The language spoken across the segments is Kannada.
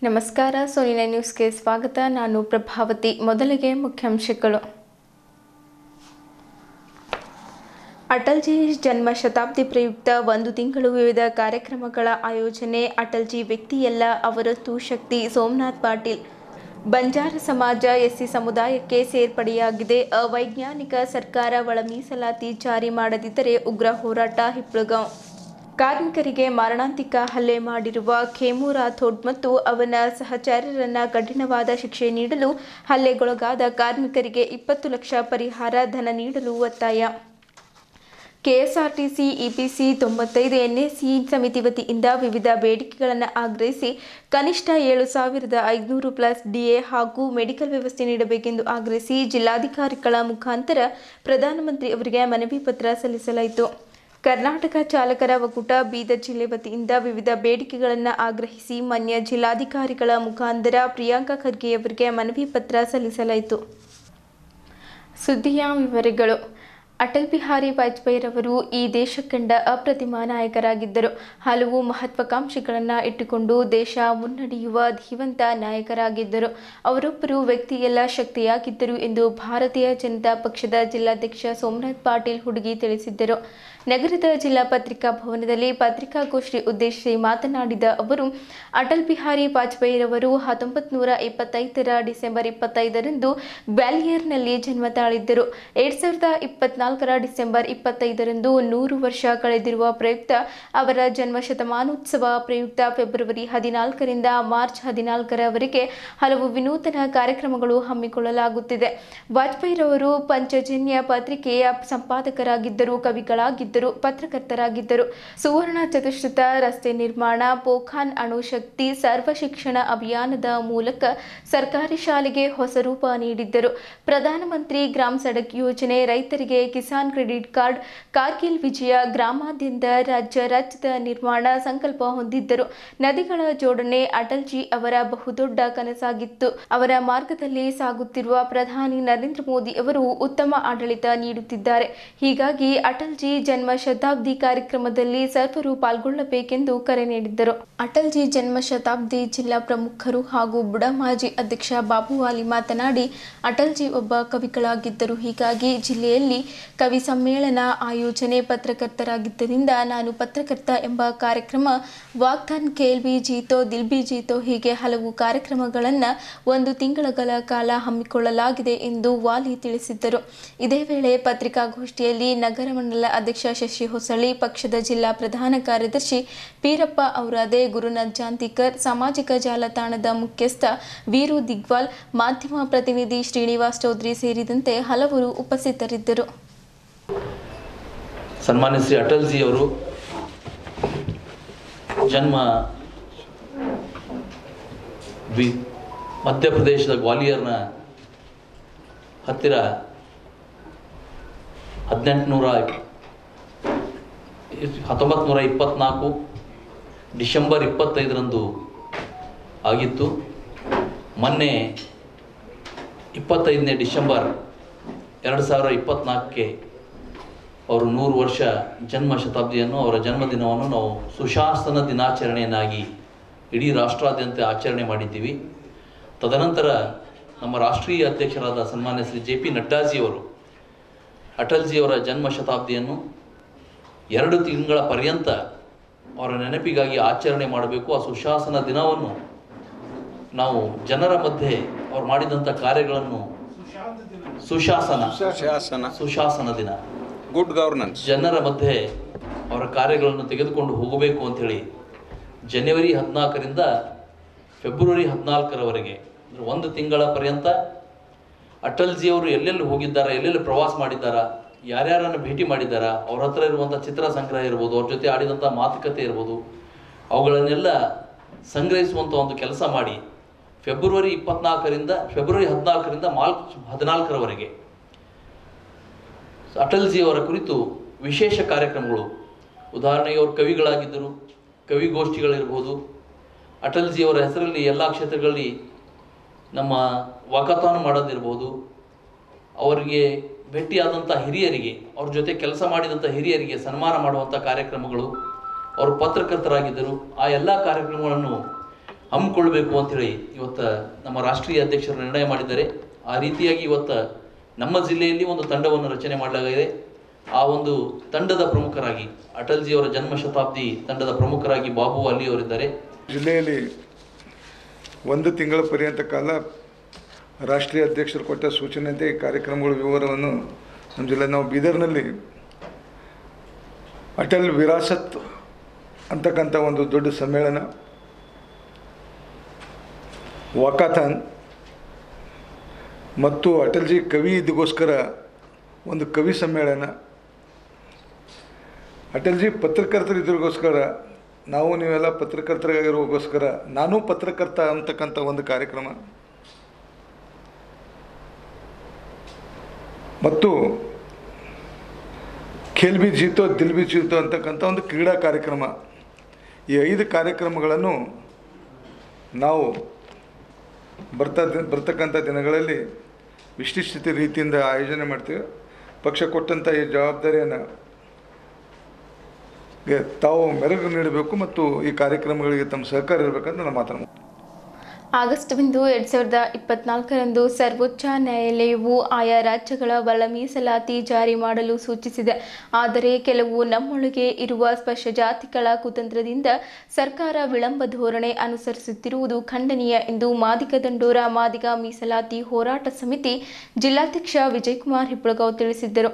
ನಮಸ್ಕಾರ, ಸೋನಿನ ನ್ಯೂಸ್ಗೆ ಸ್ವಾಗತ. ನಾನು ಪ್ರಭಾವತಿ. ಮೊದಲಿಗೆ ಮುಖ್ಯಾಂಶಗಳು. ಅಟಲ್ಜಿ ಜನ್ಮ ಶತಾಬ್ದಿ ಪ್ರಯುಕ್ತ 1 ತಿಂಗಳು ವಿವಿಧ ಕಾರ್ಯಕ್ರಮಗಳ ಆಯೋಜನೆ. ಅಟಲ್ಜಿ ವ್ಯಕ್ತಿಯಲ್ಲ, ಅವರದ್ದು ಶಕ್ತಿ. ಸೋಮನಾಥ್ ಪಾಟೀಲ್. ಬಂಜಾರ ಸಮಾಜ ಎಸ್ಸಿ ಸಮುದಾಯಕ್ಕೆ ಸೇರ್ಪಡೆಯಾಗಿದೆ. ಅವೈಜ್ಞಾನಿಕ ಸರ್ಕಾರ ಒಳ ಮೀಸಲಾತಿ ಜಾರಿ ಮಾಡದಿದ್ದರೆ ಉಗ್ರ ಹೋರಾಟ. ಹಿಪ್ಪಳಗಾಂವ್. ಕಾರ್ಮಿಕರಿಗೆ ಮಾರಣಾಂತಿಕ ಹಲ್ಲೆ ಮಾಡಿರುವ ಖೇಮು ರಾಥೋಡ್ ಮತ್ತು ಅವನ ಸಹಚರರನ್ನು ಕಠಿಣವಾದ ಶಿಕ್ಷೆ ನೀಡಲು, ಹಲ್ಲೆಗೊಳಗಾದ ಕಾರ್ಮಿಕರಿಗೆ 20 ಲಕ್ಷ ಪರಿಹಾರ ಧನ ನೀಡಲು ಒತ್ತಾಯ. ಕೆಎಸ್ಆರ್ಟಿಸಿ ಇಪಿಸಿ 95 ಎನ್ಎಸಿ ಸಮಿತಿ ವತಿಯಿಂದ ವಿವಿಧ ಬೇಡಿಕೆಗಳನ್ನು ಆಗ್ರಹಿಸಿ ಕನಿಷ್ಠ 7,500 ಪ್ಲಸ್ ಡಿಎ ಹಾಗೂ ಮೆಡಿಕಲ್ ವ್ಯವಸ್ಥೆ ನೀಡಬೇಕೆಂದು ಆಗ್ರಹಿಸಿ ಜಿಲ್ಲಾಧಿಕಾರಿಗಳ ಮುಖಾಂತರ ಪ್ರಧಾನಮಂತ್ರಿ ಅವರಿಗೆ ಮನವಿ ಪತ್ರ ಸಲ್ಲಿಸಲಾಯಿತು. ಕರ್ನಾಟಕ ಚಾಲಕರ ಒಕ್ಕೂಟ ಬೀದರ್ ಜಿಲ್ಲೆ ವತಿಯಿಂದ ವಿವಿಧ ಬೇಡಿಕೆಗಳನ್ನು ಆಗ್ರಹಿಸಿ ಮಾನ್ಯ ಜಿಲ್ಲಾಧಿಕಾರಿಗಳ ಮುಖಾಂತರ ಪ್ರಿಯಾಂಕಾ ಖರ್ಗೆಯವರಿಗೆ ಮನವಿ ಪತ್ರ ಸಲ್ಲಿಸಲಾಯಿತು. ಸುದ್ದಿಯ ವಿವರಗಳು. ಅಟಲ್ ಬಿಹಾರಿ ವಾಜಪೇಯಿರವರು ಈ ದೇಶ ಕಂಡ ಅಪ್ರತಿಮ ನಾಯಕರಾಗಿದ್ದರು. ಹಲವು ಮಹತ್ವಾಕಾಂಕ್ಷೆಗಳನ್ನು ಇಟ್ಟುಕೊಂಡು ದೇಶ ಮುನ್ನಡೆಯುವ ಧೀವಂತ ನಾಯಕರಾಗಿದ್ದರು. ಅವರೊಬ್ಬರು ವ್ಯಕ್ತಿಯಲ್ಲ, ಶಕ್ತಿಯಾಗಿದ್ದರು ಎಂದು ಭಾರತೀಯ ಜನತಾ ಪಕ್ಷದ ಜಿಲ್ಲಾಧ್ಯಕ್ಷ ಸೋಮನಾಥ್ ಪಾಟೀಲ್ ಹುಡುಗಿ ತಿಳಿಸಿದ್ದರು. ನಗರದ ಜಿಲ್ಲಾ ಪತ್ರಿಕಾ ಭವನದಲ್ಲಿ ಪತ್ರಿಕಾಗೋಷ್ಠಿ ಉದ್ದೇಶಿಸಿ ಮಾತನಾಡಿದ ಅವರು, ಅಟಲ್ ಬಿಹಾರಿ ವಾಜಪೇಯಿರವರು 1925 ಡಿಸೆಂಬರ್ 25ರಂದು ಗ್ವಾಲಿಯರ್ನಲ್ಲಿ ಜನ್ಮ ತಾಳಿದ್ದರು. 2024 ಡಿಸೆಂಬರ್ 25ರಂದು 100 ವರ್ಷ ಕಳೆದಿರುವ ಪ್ರಯುಕ್ತ ಅವರ ಜನ್ಮ ಶತಮಾನೋತ್ಸವ ಪ್ರಯುಕ್ತ ಫೆಬ್ರವರಿ 14ರಿಂದ ಮಾರ್ಚ್ 14ರವರೆಗೆ ಹಲವು ವಿನೂತನ ಕಾರ್ಯಕ್ರಮಗಳು ಹಮ್ಮಿಕೊಳ್ಳಲಾಗುತ್ತಿದೆ. ವಾಜಪೇಯಿರವರು ಪಂಚಜನ್ಯ ಪತ್ರಿಕೆಯ ಸಂಪಾದಕರಾಗಿದ್ದರು, ಕವಿಗಳಾಗಿದ್ದರು, ಪತ್ರಕರ್ತರಾಗಿದ್ದರು. ಸುವರ್ಣ ಚತುಷ್ಪಥ ರಸ್ತೆ ನಿರ್ಮಾಣ, ಪೋಖಾನ್ ಅಣುಶಕ್ತಿ, ಸರ್ವ ಶಿಕ್ಷಣ ಅಭಿಯಾನದ ಮೂಲಕ ಸರ್ಕಾರಿ ಶಾಲೆಗೆ ಹೊಸ ರೂಪ ನೀಡಿದ್ದರು. ಪ್ರಧಾನಮಂತ್ರಿ ಗ್ರಾಮ ಸಡಕ್ ಯೋಜನೆ, ರೈತರಿಗೆ ಕಿಸಾನ್ ಕ್ರೆಡಿಟ್ ಕಾರ್ಡ್, ಕಾರ್ಗಿಲ್ ವಿಜಯ, ಗ್ರಾಮಾದ್ಯಂತ ರಾಜ್ಯದ ನಿರ್ಮಾಣ ಸಂಕಲ್ಪ ಹೊಂದಿದ್ದರು. ನದಿಗಳ ಜೋಡಣೆ ಅಟಲ್ಜಿ ಅವರ ಬಹುದೊಡ್ಡ ಕನಸಾಗಿತ್ತು. ಅವರ ಮಾರ್ಗದಲ್ಲಿ ಸಾಗುತ್ತಿರುವ ಪ್ರಧಾನಿ ನರೇಂದ್ರ ಮೋದಿ ಅವರು ಉತ್ತಮ ಆಡಳಿತ ನೀಡುತ್ತಿದ್ದಾರೆ. ಹೀಗಾಗಿ ಅಟಲ್ಜಿ ಜನ್ಮ ಶತಾಬ್ದಿ ಕಾರ್ಯಕ್ರಮದಲ್ಲಿ ಸರ್ವರು ಪಾಲ್ಗೊಳ್ಳಬೇಕೆಂದು ಕರೆ ನೀಡಿದ್ದರು. ಅಟಲ್ಜಿ ಜನ್ಮ ಶತಾಬ್ದಿ ಜಿಲ್ಲಾ ಪ್ರಮುಖರು ಹಾಗೂ ಬುಡಾ ಮಾಜಿ ಅಧ್ಯಕ್ಷ ಬಾಬುವಾಲಿ ಮಾತನಾಡಿ, ಅಟಲ್ಜಿ ಒಬ್ಬ ಕವಿಗಳಾಗಿದ್ದರು. ಹೀಗಾಗಿ ಜಿಲ್ಲೆಯಲ್ಲಿ ಕವಿ ಸಮ್ಮೇಳನ ಆಯೋಜನೆ, ಪತ್ರಕರ್ತರಾಗಿದ್ದರಿಂದ ನಾನು ಪತ್ರಕರ್ತ ಎಂಬ ಕಾರ್ಯಕ್ರಮ, ವಾಗ್ದಾನ್ ಖೇಲ್ ಬಿ ಜೀತೋ ದಿಲ್ ಬಿ ಜೀತೋ ಹೀಗೆ ಹಲವು ಕಾರ್ಯಕ್ರಮಗಳನ್ನು 1 ತಿಂಗಳ ಕಾಲ ಹಮ್ಮಿಕೊಳ್ಳಲಾಗಿದೆ ಎಂದು ವಾಲಿ ತಿಳಿಸಿದ್ದರು. ಇದೇ ವೇಳೆ ಪತ್ರಿಕಾಗೋಷ್ಠಿಯಲ್ಲಿ ನಗರ ಮಂಡಲ ಅಧ್ಯಕ್ಷ ಶಶಿ ಹೊಸಳ್ಳಿ, ಪಕ್ಷದ ಜಿಲ್ಲಾ ಪ್ರಧಾನ ಕಾರ್ಯದರ್ಶಿ ಪೀರಪ್ಪ ಔರಾದೆ, ಗುರುನಾಥ್ ಜಾಂತಿಕರ್, ಸಾಮಾಜಿಕ ಜಾಲತಾಣದ ಮುಖ್ಯಸ್ಥ ವೀರು ದಿಗ್ವಾಲ್, ಮಾಧ್ಯಮ ಪ್ರತಿನಿಧಿ ಶ್ರೀನಿವಾಸ್ ಚೌಧರಿ ಸೇರಿದಂತೆ ಹಲವರು ಉಪಸ್ಥಿತರಿದ್ದರು. ಸನ್ಮಾನ್ಯ ಶ್ರೀ ಅಟಲ್ಜಿ ಅವರು ಜನ್ಮ ಮಧ್ಯಪ್ರದೇಶದ ಗ್ವಾಲಿಯರ್ನ ಹತ್ತಿರ 1924 ಡಿಸೆಂಬರ್ 25ರಂದು ಆಗಿತ್ತು. ಮೊನ್ನೆ 25ನೇ ಡಿಸೆಂಬರ್ 2024ಕ್ಕೆ ಅವರು 100 ವರ್ಷ ಜನ್ಮ ಶತಾಬ್ದಿಯನ್ನು, ಅವರ ಜನ್ಮದಿನವನ್ನು ನಾವು ಸುಶಾಸನ ದಿನಾಚರಣೆಯನ್ನಾಗಿ ಇಡೀ ರಾಷ್ಟ್ರಾದ್ಯಂತ ಆಚರಣೆ ಮಾಡಿದ್ದೀವಿ. ತದನಂತರ ನಮ್ಮ ರಾಷ್ಟ್ರೀಯ ಅಧ್ಯಕ್ಷರಾದ ಸನ್ಮಾನ್ಯ ಶ್ರೀ JP ನಡ್ಡಾಜಿಯವರು ಅಟಲ್ಜಿಯವರ ಜನ್ಮ ಶತಾಬ್ದಿಯನ್ನು 2 ತಿಂಗಳ ಪರ್ಯಂತ ಅವರ ನೆನಪಿಗಾಗಿ ಆಚರಣೆ ಮಾಡಬೇಕು. ಆ ಸುಶಾಸನ ದಿನವನ್ನು ನಾವು ಜನರ ಮಧ್ಯೆ ಅವರು ಮಾಡಿದಂಥ ಕಾರ್ಯಗಳನ್ನು ಸುಶಾಸನ ದಿನ, ಗುಡ್ ಗವರ್ನೆನ್ಸ್, ಜನರ ಮಧ್ಯೆ ಅವರ ಕಾರ್ಯಗಳನ್ನು ತೆಗೆದುಕೊಂಡು ಹೋಗಬೇಕು ಅಂಥೇಳಿ ಜನವರಿ 14ರಿಂದ ಫೆಬ್ರವರಿ 14ರವರೆಗೆ 1 ತಿಂಗಳ ಪರ್ಯಂತ ಅಟಲ್ಜಿಯವರು ಎಲ್ಲೆಲ್ಲಿ ಹೋಗಿದ್ದಾರೆ, ಎಲ್ಲೆಲ್ಲಿ ಪ್ರವಾಸ ಮಾಡಿದ್ದಾರೆ, ಯಾರ್ಯಾರನ್ನು ಭೇಟಿ ಮಾಡಿದ್ದಾರೆ, ಅವ್ರ ಹತ್ರ ಇರುವಂಥ ಚಿತ್ರ ಸಂಗ್ರಹ ಇರ್ಬೋದು, ಅವ್ರ ಜೊತೆ ಆಡಿದಂಥ ಮಾತುಕತೆ ಇರ್ಬೋದು, ಅವುಗಳನ್ನೆಲ್ಲ ಸಂಗ್ರಹಿಸುವಂಥ ಒಂದು ಕೆಲಸ ಮಾಡಿ ಫೆಬ್ರವರಿ 14ರಿಂದ ಮಾರ್ಚ್ 14ರವರೆಗೆ ಅಟಲ್ಜಿಯವರ ಕುರಿತು ವಿಶೇಷ ಕಾರ್ಯಕ್ರಮಗಳು, ಉದಾಹರಣೆಗೆ ಅವರು ಕವಿಗಳಾಗಿದ್ದರು, ಕವಿಗೋಷ್ಠಿಗಳಿರ್ಬೋದು, ಅಟಲ್ಜಿಯವರ ಹೆಸರಲ್ಲಿ ಎಲ್ಲ ಕ್ಷೇತ್ರಗಳಲ್ಲಿ ನಮ್ಮ ವಾಕಥಾನ್ ಮಾಡೋದಿರ್ಬೋದು, ಅವರಿಗೆ ಭೇಟಿಯಾದಂಥ ಹಿರಿಯರಿಗೆ, ಅವ್ರ ಜೊತೆ ಕೆಲಸ ಮಾಡಿದಂಥ ಹಿರಿಯರಿಗೆ ಸನ್ಮಾನ ಮಾಡುವಂಥ ಕಾರ್ಯಕ್ರಮಗಳು, ಅವರು ಪತ್ರಕರ್ತರಾಗಿದ್ದರು. ಆ ಎಲ್ಲ ಕಾರ್ಯಕ್ರಮಗಳನ್ನು ಹಮ್ಮಿಕೊಳ್ಬೇಕು ಅಂಥೇಳಿ ಇವತ್ತು ನಮ್ಮ ರಾಷ್ಟ್ರೀಯ ಅಧ್ಯಕ್ಷರು ನಿರ್ಣಯ ಮಾಡಿದ್ದಾರೆ. ಆ ರೀತಿಯಾಗಿ ಇವತ್ತು ನಮ್ಮ ಜಿಲ್ಲೆಯಲ್ಲಿ ಒಂದು ತಂಡವನ್ನು ರಚನೆ ಮಾಡಲಾಗಿದೆ. ಆ ಒಂದು ತಂಡದ ಪ್ರಮುಖರಾಗಿ ಅಟಲ್ಜಿಯವರ ಜನ್ಮ ಶತಾಬ್ದಿ ತಂಡದ ಪ್ರಮುಖರಾಗಿ ಬಾಬು ಅಲಿ ಅವರಿದ್ದಾರೆ. ಜಿಲ್ಲೆಯಲ್ಲಿ 1 ತಿಂಗಳ ಪರ್ಯಂತ ಕಾಲ ರಾಷ್ಟ್ರೀಯ ಅಧ್ಯಕ್ಷರು ಕೊಟ್ಟ ಸೂಚನೆಯಂತೆ ಕಾರ್ಯಕ್ರಮಗಳ ವಿವರವನ್ನು ನಮ್ಮ ಜಿಲ್ಲೆ ನಾವು ಬೀದರ್ನಲ್ಲಿ ಅಟಲ್ ವಿರಾಸತ್ ಅಂತಕ್ಕಂಥ ಒಂದು ದೊಡ್ಡ ಸಮ್ಮೇಳನ, ವಾಕಾಥಾನ್ ಮತ್ತು ಅಟಲ್ಜಿ ಕವಿ ಇದಕ್ಕೋಸ್ಕರ ಒಂದು ಕವಿ ಸಮ್ಮೇಳನ, ಅಟಲ್ಜಿ ಪತ್ರಕರ್ತರು ಇದಕ್ಕೋಸ್ಕರ ನಾವು ನೀವೆಲ್ಲ ಪತ್ರಕರ್ತರಾಗಿರೋಗೋಸ್ಕರ ನಾನು ಪತ್ರಕರ್ತ ಅಂತಕ್ಕಂಥ ಒಂದು ಕಾರ್ಯಕ್ರಮ ಮತ್ತು ಖೇಲ್ ಬಿ ಜೀತೋ ದಿಲ್ ಬಿ ಜೀತೋ ಅಂತಕ್ಕಂಥ ಒಂದು ಕ್ರೀಡಾ ಕಾರ್ಯಕ್ರಮ. ಈ 5 ಕಾರ್ಯಕ್ರಮಗಳನ್ನು ನಾವು ಬರ್ತಕ್ಕಂಥ ದಿನಗಳಲ್ಲಿ ವಿಶಿಷ್ಟ ರೀತಿಯಿಂದ ಆಯೋಜನೆ ಮಾಡ್ತೀವಿ. ಪಕ್ಷ ಕೊಟ್ಟಂಥ ಈ ಜವಾಬ್ದಾರಿಯನ್ನು ತಾವು ಮೆರುಗು ನೀಡಬೇಕು ಮತ್ತು ಈ ಕಾರ್ಯಕ್ರಮಗಳಿಗೆ ತಮ್ಮ ಸಹಕಾರ ಇರಬೇಕಂತ ನಾನು ಮಾತನ್ನು. ಆಗಸ್ಟ್ 1, 2024ರಂದು ಸರ್ವೋಚ್ಚ ನ್ಯಾಯಾಲಯವು ಆಯಾ ರಾಜ್ಯಗಳ ಒಳ ಮೀಸಲಾತಿ ಜಾರಿ ಮಾಡಲು ಸೂಚಿಸಿದೆ. ಆದರೆ ಕೆಲವು ನಮ್ಮೊಳಗೆ ಇರುವ ಸ್ಪರ್ಶ ಜಾತಿಗಳ ಕುತಂತ್ರದಿಂದ ಸರ್ಕಾರ ವಿಳಂಬ ಧೋರಣೆ ಅನುಸರಿಸುತ್ತಿರುವುದು ಖಂಡನೀಯ ಎಂದು ಮಾದಿಗ ದಂಡೋರ ಮಾದಿಗ ಮೀಸಲಾತಿ ಹೋರಾಟ ಸಮಿತಿ ಜಿಲ್ಲಾಧ್ಯಕ್ಷ ವಿಜಯಕುಮಾರ್ ಹಿಪ್ಪಳಗಾವ್ ತಿಳಿಸಿದ್ದರು.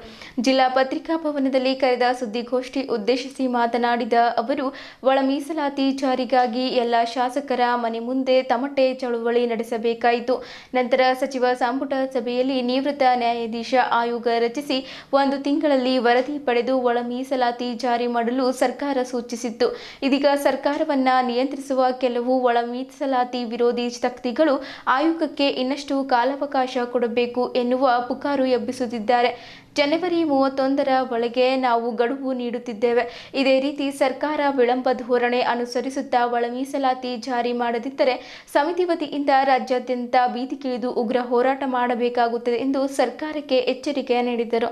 ಜಿಲ್ಲಾ ಪತ್ರಿಕಾ ಭವನದಲ್ಲಿ ಕರೆದ ಸುದ್ದಿಗೋಷ್ಠಿ ಉದ್ದೇಶಿಸಿ ಮಾತನಾಡಿದ ಅವರು, ಒಳ ಮೀಸಲಾತಿ ಜಾರಿಗಾಗಿ ಎಲ್ಲ ಶಾಸಕರ ಮನೆ ಮುಂದೆ ತಮಟೆ ಚಳುವಳಿ ನಡೆಸಬೇಕಾಯಿತು. ನಂತರ ಸಚಿವ ಸಂಪುಟ ಸಭೆಯಲ್ಲಿ ನಿವೃತ್ತ ನ್ಯಾಯಾಧೀಶ ಆಯೋಗ ರಚಿಸಿ 1 ತಿಂಗಳಲ್ಲಿ ವರದಿ ಪಡೆದು ಒಳ ಮೀಸಲಾತಿ ಜಾರಿ ಮಾಡಲು ಸರ್ಕಾರ ಸೂಚಿಸಿತ್ತು. ಇದೀಗ ಸರ್ಕಾರವನ್ನ ನಿಯಂತ್ರಿಸುವ ಕೆಲವು ಒಳ ಮೀಸಲಾತಿ ವಿರೋಧಿ ಶಕ್ತಿಗಳು ಆಯೋಗಕ್ಕೆ ಇನ್ನಷ್ಟು ಕಾಲಾವಕಾಶ ಕೊಡಬೇಕು ಎನ್ನುವ ಪುಕಾರು ಎಬ್ಬಿಸುತ್ತಿದ್ದಾರೆ. ಜನವರಿ 31ರ ಒಳಗೆ ನಾವು ಗಡುವು ನೀಡುತ್ತಿದ್ದೇವೆ. ಇದೇ ರೀತಿ ಸರ್ಕಾರ ವಿಳಂಬ ಧೋರಣೆ ಅನುಸರಿಸುತ್ತಾ ಒಳ ಮೀಸಲಾತಿ ಜಾರಿ ಮಾಡದಿದ್ದರೆ ಸಮಿತಿ ವತಿಯಿಂದ ರಾಜ್ಯಾದ್ಯಂತ ಬೀದಿಗಿಳಿದು ಉಗ್ರ ಹೋರಾಟ ಮಾಡಬೇಕಾಗುತ್ತದೆ ಎಂದು ಸರ್ಕಾರಕ್ಕೆ ಎಚ್ಚರಿಕೆ ನೀಡಿದರು.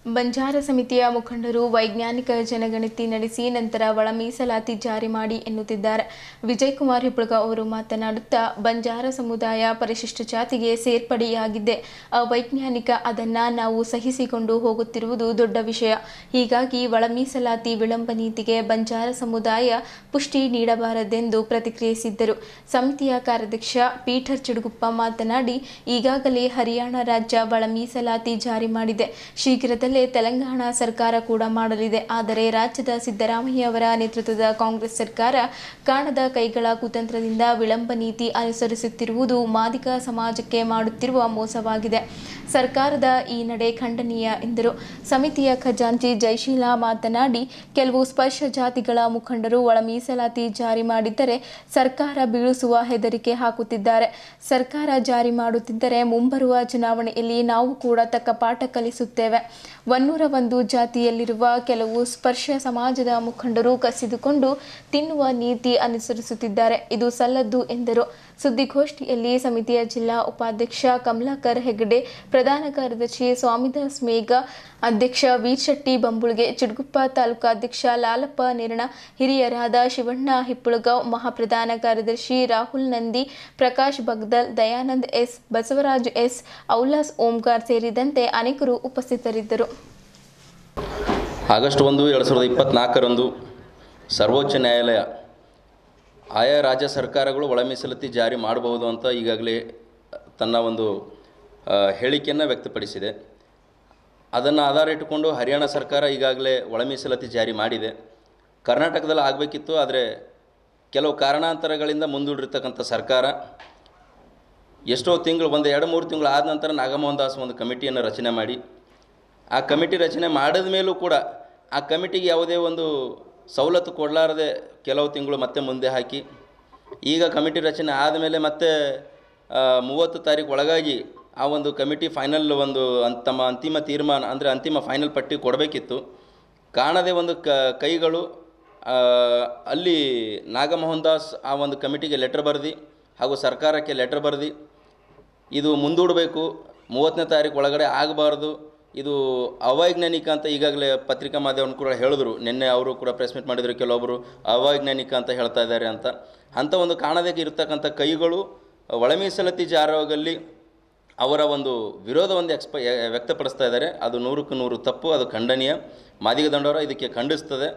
ಬಂಜಾರ ಸಮಿತಿಯ ಮುಖಂಡರು ವೈಜ್ಞಾನಿಕ ಜನಗಣತಿ ನಡೆಸಿ ನಂತರ ಒಳ ಮೀಸಲಾತಿ ಜಾರಿ ಮಾಡಿ ಎನ್ನುತ್ತಿದ್ದಾರೆ. ವಿಜಯಕುಮಾರ್ ಹಿಪ್ಪಳಗಾವ್ ಅವರು ಮಾತನಾಡುತ್ತಾ, ಬಂಜಾರ ಸಮುದಾಯ ಪರಿಶಿಷ್ಟ ಜಾತಿಗೆ ಸೇರ್ಪಡೆಯಾಗಿದ್ದೆ, ಅವೈಜ್ಞಾನಿಕ, ಅದನ್ನು ನಾವು ಸಹಿಸಿಕೊಂಡು ಹೋಗುತ್ತಿರುವುದು ದೊಡ್ಡ ವಿಷಯ. ಹೀಗಾಗಿ ಒಳ ಮೀಸಲಾತಿ ವಿಳಂಬ ನೀತಿಗೆ ಬಂಜಾರ ಸಮುದಾಯ ಪುಷ್ಟಿ ನೀಡಬಾರದೆಂದು ಪ್ರತಿಕ್ರಿಯಿಸಿದ್ದರು. ಸಮಿತಿಯ ಕಾರ್ಯಾಧ್ಯಕ್ಷ ಪೀಠರ್ ಚಿಡುಗುಪ್ಪ ಮಾತನಾಡಿ, ಈಗಾಗಲೇ ಹರಿಯಾಣ ರಾಜ್ಯ ಒಳ ಮೀಸಲಾತಿ ಜಾರಿ ಮಾಡಿದೆ. ಶೀಘ್ರದಲ್ಲೇ ತೆಲಂಗಾಣ ಸರ್ಕಾರ ಕೂಡ ಮಾಡಲಿದೆ. ಆದರೆ ರಾಜ್ಯದ ಸಿದ್ದರಾಮಯ್ಯ ಅವರ ನೇತೃತ್ವದ ಕಾಂಗ್ರೆಸ್ ಸರ್ಕಾರ ಕಾಣದ ಕೈಗಳ ಕುತಂತ್ರದಿಂದ ವಿಳಂಬ ನೀತಿ ಅನುಸರಿಸುತ್ತಿರುವುದು ಮಾದಿಗ ಸಮಾಜಕ್ಕೆ ಮಾಡುತ್ತಿರುವ ಮೋಸವಾಗಿದೆ. ಸರ್ಕಾರದ ಈ ನಡೆ ಖಂಡನೀಯ ಎಂದರು. ಸಮಿತಿಯ ಖಜಾಂಚಿ ಜಯಶೀಲ ಮಾತನಾಡಿ, ಕೆಲವು ಸ್ಪರ್ಶ ಜಾತಿಗಳ ಮುಖಂಡರು ಒಳ ಮೀಸಲಾತಿ ಜಾರಿ ಮಾಡಿದ್ದರೆ ಸರ್ಕಾರ ಬೀಳಿಸುವ ಹೆದರಿಕೆ ಹಾಕುತ್ತಿದ್ದಾರೆ. ಸರ್ಕಾರ ಜಾರಿ ಮಾಡುತ್ತಿದ್ದರೆ ಮುಂಬರುವ ಚುನಾವಣೆಯಲ್ಲಿ ನಾವು ಕೂಡ ತಕ್ಕ ಪಾಠ ಕಲಿಸುತ್ತೇವೆ. 101 ಜಾತಿಯಲ್ಲಿರುವ ಕೆಲವು ಸ್ಪರ್ಶ ಸಮಾಜದ ಮುಖಂಡರು ಕಸಿದುಕೊಂಡು ತಿನ್ನುವ ನೀತಿ ಅನುಸರಿಸುತ್ತಿದ್ದಾರೆ. ಇದು ಸಲ್ಲದ್ದು ಎಂದರು. ಸುದ್ದಿಗೋಷ್ಠಿಯಲ್ಲಿ ಸಮಿತಿಯ ಜಿಲ್ಲಾ ಉಪಾಧ್ಯಕ್ಷ ಕಮಲಾಕರ್ ಹೆಗಡೆ, ಪ್ರಧಾನ ಕಾರ್ಯದರ್ಶಿ ಸ್ವಾಮಿದಾಸ್ ಮೇಘ, ಅಧ್ಯಕ್ಷ ವೀರಶೆಟ್ಟಿ ಬಂಬುಳ್ಗೆ, ಚಿಡುಗುಪ್ಪ ತಾಲೂಕಾಧ್ಯಕ್ಷ ಲಾಲಪ್ಪ ನೇರಣ, ಹಿರಿಯರಾದ ಶಿವಣ್ಣ ಹಿಪ್ಪಳಗಾವ್, ಮಹಾಪ್ರಧಾನ ಕಾರ್ಯದರ್ಶಿ ರಾಹುಲ್ ನಂದಿ, ಪ್ರಕಾಶ್ ಬಗ್ದಲ್, ದಯಾನಂದ್ ಎಸ್, ಬಸವರಾಜ್ ಎಸ್, ಔಲಾಸ್ ಓಂಕಾರ್ ಸೇರಿದಂತೆ ಅನೇಕರು ಉಪಸ್ಥಿತರಿದ್ದರು. ಆಗಸ್ಟ್ 1, 2024ರಂದು ಸರ್ವೋಚ್ಚ ನ್ಯಾಯಾಲಯ ಆಯಾ ರಾಜ್ಯ ಸರ್ಕಾರಗಳು ಒಳ ಮೀಸಲಾತಿ ಜಾರಿ ಮಾಡಬಹುದು ಅಂತ ಈಗಾಗಲೇ ತನ್ನ ಒಂದು ಹೇಳಿಕೆಯನ್ನು ವ್ಯಕ್ತಪಡಿಸಿದೆ. ಅದನ್ನು ಆಧಾರ ಇಟ್ಟುಕೊಂಡು ಹರಿಯಾಣ ಸರ್ಕಾರ ಈಗಾಗಲೇ ಒಳ ಮೀಸಲಾತಿ ಜಾರಿ ಮಾಡಿದೆ. ಕರ್ನಾಟಕದಲ್ಲಿ ಆಗಬೇಕಿತ್ತು, ಆದರೆ ಕೆಲವು ಕಾರಣಾಂತರಗಳಿಂದ ಮುಂದೂಡಿರ್ತಕ್ಕಂಥ ಸರ್ಕಾರ ಎಷ್ಟೋ ತಿಂಗಳು, 1-2-3 ತಿಂಗಳು ಆದ ನಂತರ ನಾಗಮೋಹನ್ ದಾಸ್ ಒಂದು ಕಮಿಟಿಯನ್ನು ರಚನೆ ಮಾಡಿ, ಆ ಕಮಿಟಿ ರಚನೆ ಮಾಡಿದ ಮೇಲೂ ಕೂಡ ಆ ಕಮಿಟಿಗೆ ಯಾವುದೇ ಒಂದು ಸವಲತ್ತು ಕೊಡಲಾರದೆ ಕೆಲವು ತಿಂಗಳು ಮತ್ತೆ ಮುಂದೆ ಹಾಕಿ, ಈಗ ಕಮಿಟಿ ರಚನೆ ಆದಮೇಲೆ ಮತ್ತೆ 30 ತಾರೀಕು ಒಳಗಾಗಿ ಆ ಒಂದು ಕಮಿಟಿ ಫೈನಲ್ ಒಂದು ತಮ್ಮ ಅಂತಿಮ ತೀರ್ಮಾನ ಅಂದರೆ ಅಂತಿಮ ಫೈನಲ್ ಪಟ್ಟಿ ಕೊಡಬೇಕಿತ್ತು. ಕಾಣದೆ ಒಂದು ಕೈಗಳು ಅಲ್ಲಿ ನಾಗಮೋಹನ್ ದಾಸ್ ಆ ಒಂದು ಕಮಿಟಿಗೆ ಲೆಟರ್ ಬರೆದು ಹಾಗೂ ಸರ್ಕಾರಕ್ಕೆ ಲೆಟರ್ ಬರೆದು ಇದು ಮುಂದೂಡಬೇಕು, 30ನೇ ತಾರೀಕು ಒಳಗಡೆ ಆಗಬಾರ್ದು, ಇದು ಅವೈಜ್ಞಾನಿಕ ಅಂತ ಈಗಾಗಲೇ ಪತ್ರಿಕಾ ಮಾಧ್ಯಮವನ್ನು ಕೂಡ ಹೇಳಿದ್ರು. ನಿನ್ನೆ ಅವರು ಕೂಡ ಪ್ರೆಸ್ ಮೀಟ್ ಮಾಡಿದರು, ಕೆಲವೊಬ್ಬರು ಅವೈಜ್ಞಾನಿಕ ಅಂತ ಹೇಳ್ತಾ ಇದ್ದಾರೆ ಅಂತ. ಅಂಥ ಒಂದು ಕಾಣದೇ ಇರತಕ್ಕಂಥ ಕೈಗಳು ಒಳ ಮೀಸಲಾತಿ ಜಾರಿಯಾಗಲಿ ಅವರ ಒಂದು ವಿರೋಧವನ್ನು ವ್ಯಕ್ತಪಡಿಸ್ತಾ ಇದ್ದಾರೆ. ಅದು 100ಕ್ಕೆ 100 ತಪ್ಪು, ಅದು ಖಂಡನೀಯ. ಮಾದಿಗ ದಂಡೋರ ಇದಕ್ಕೆ ಖಂಡಿಸ್ತದೆ.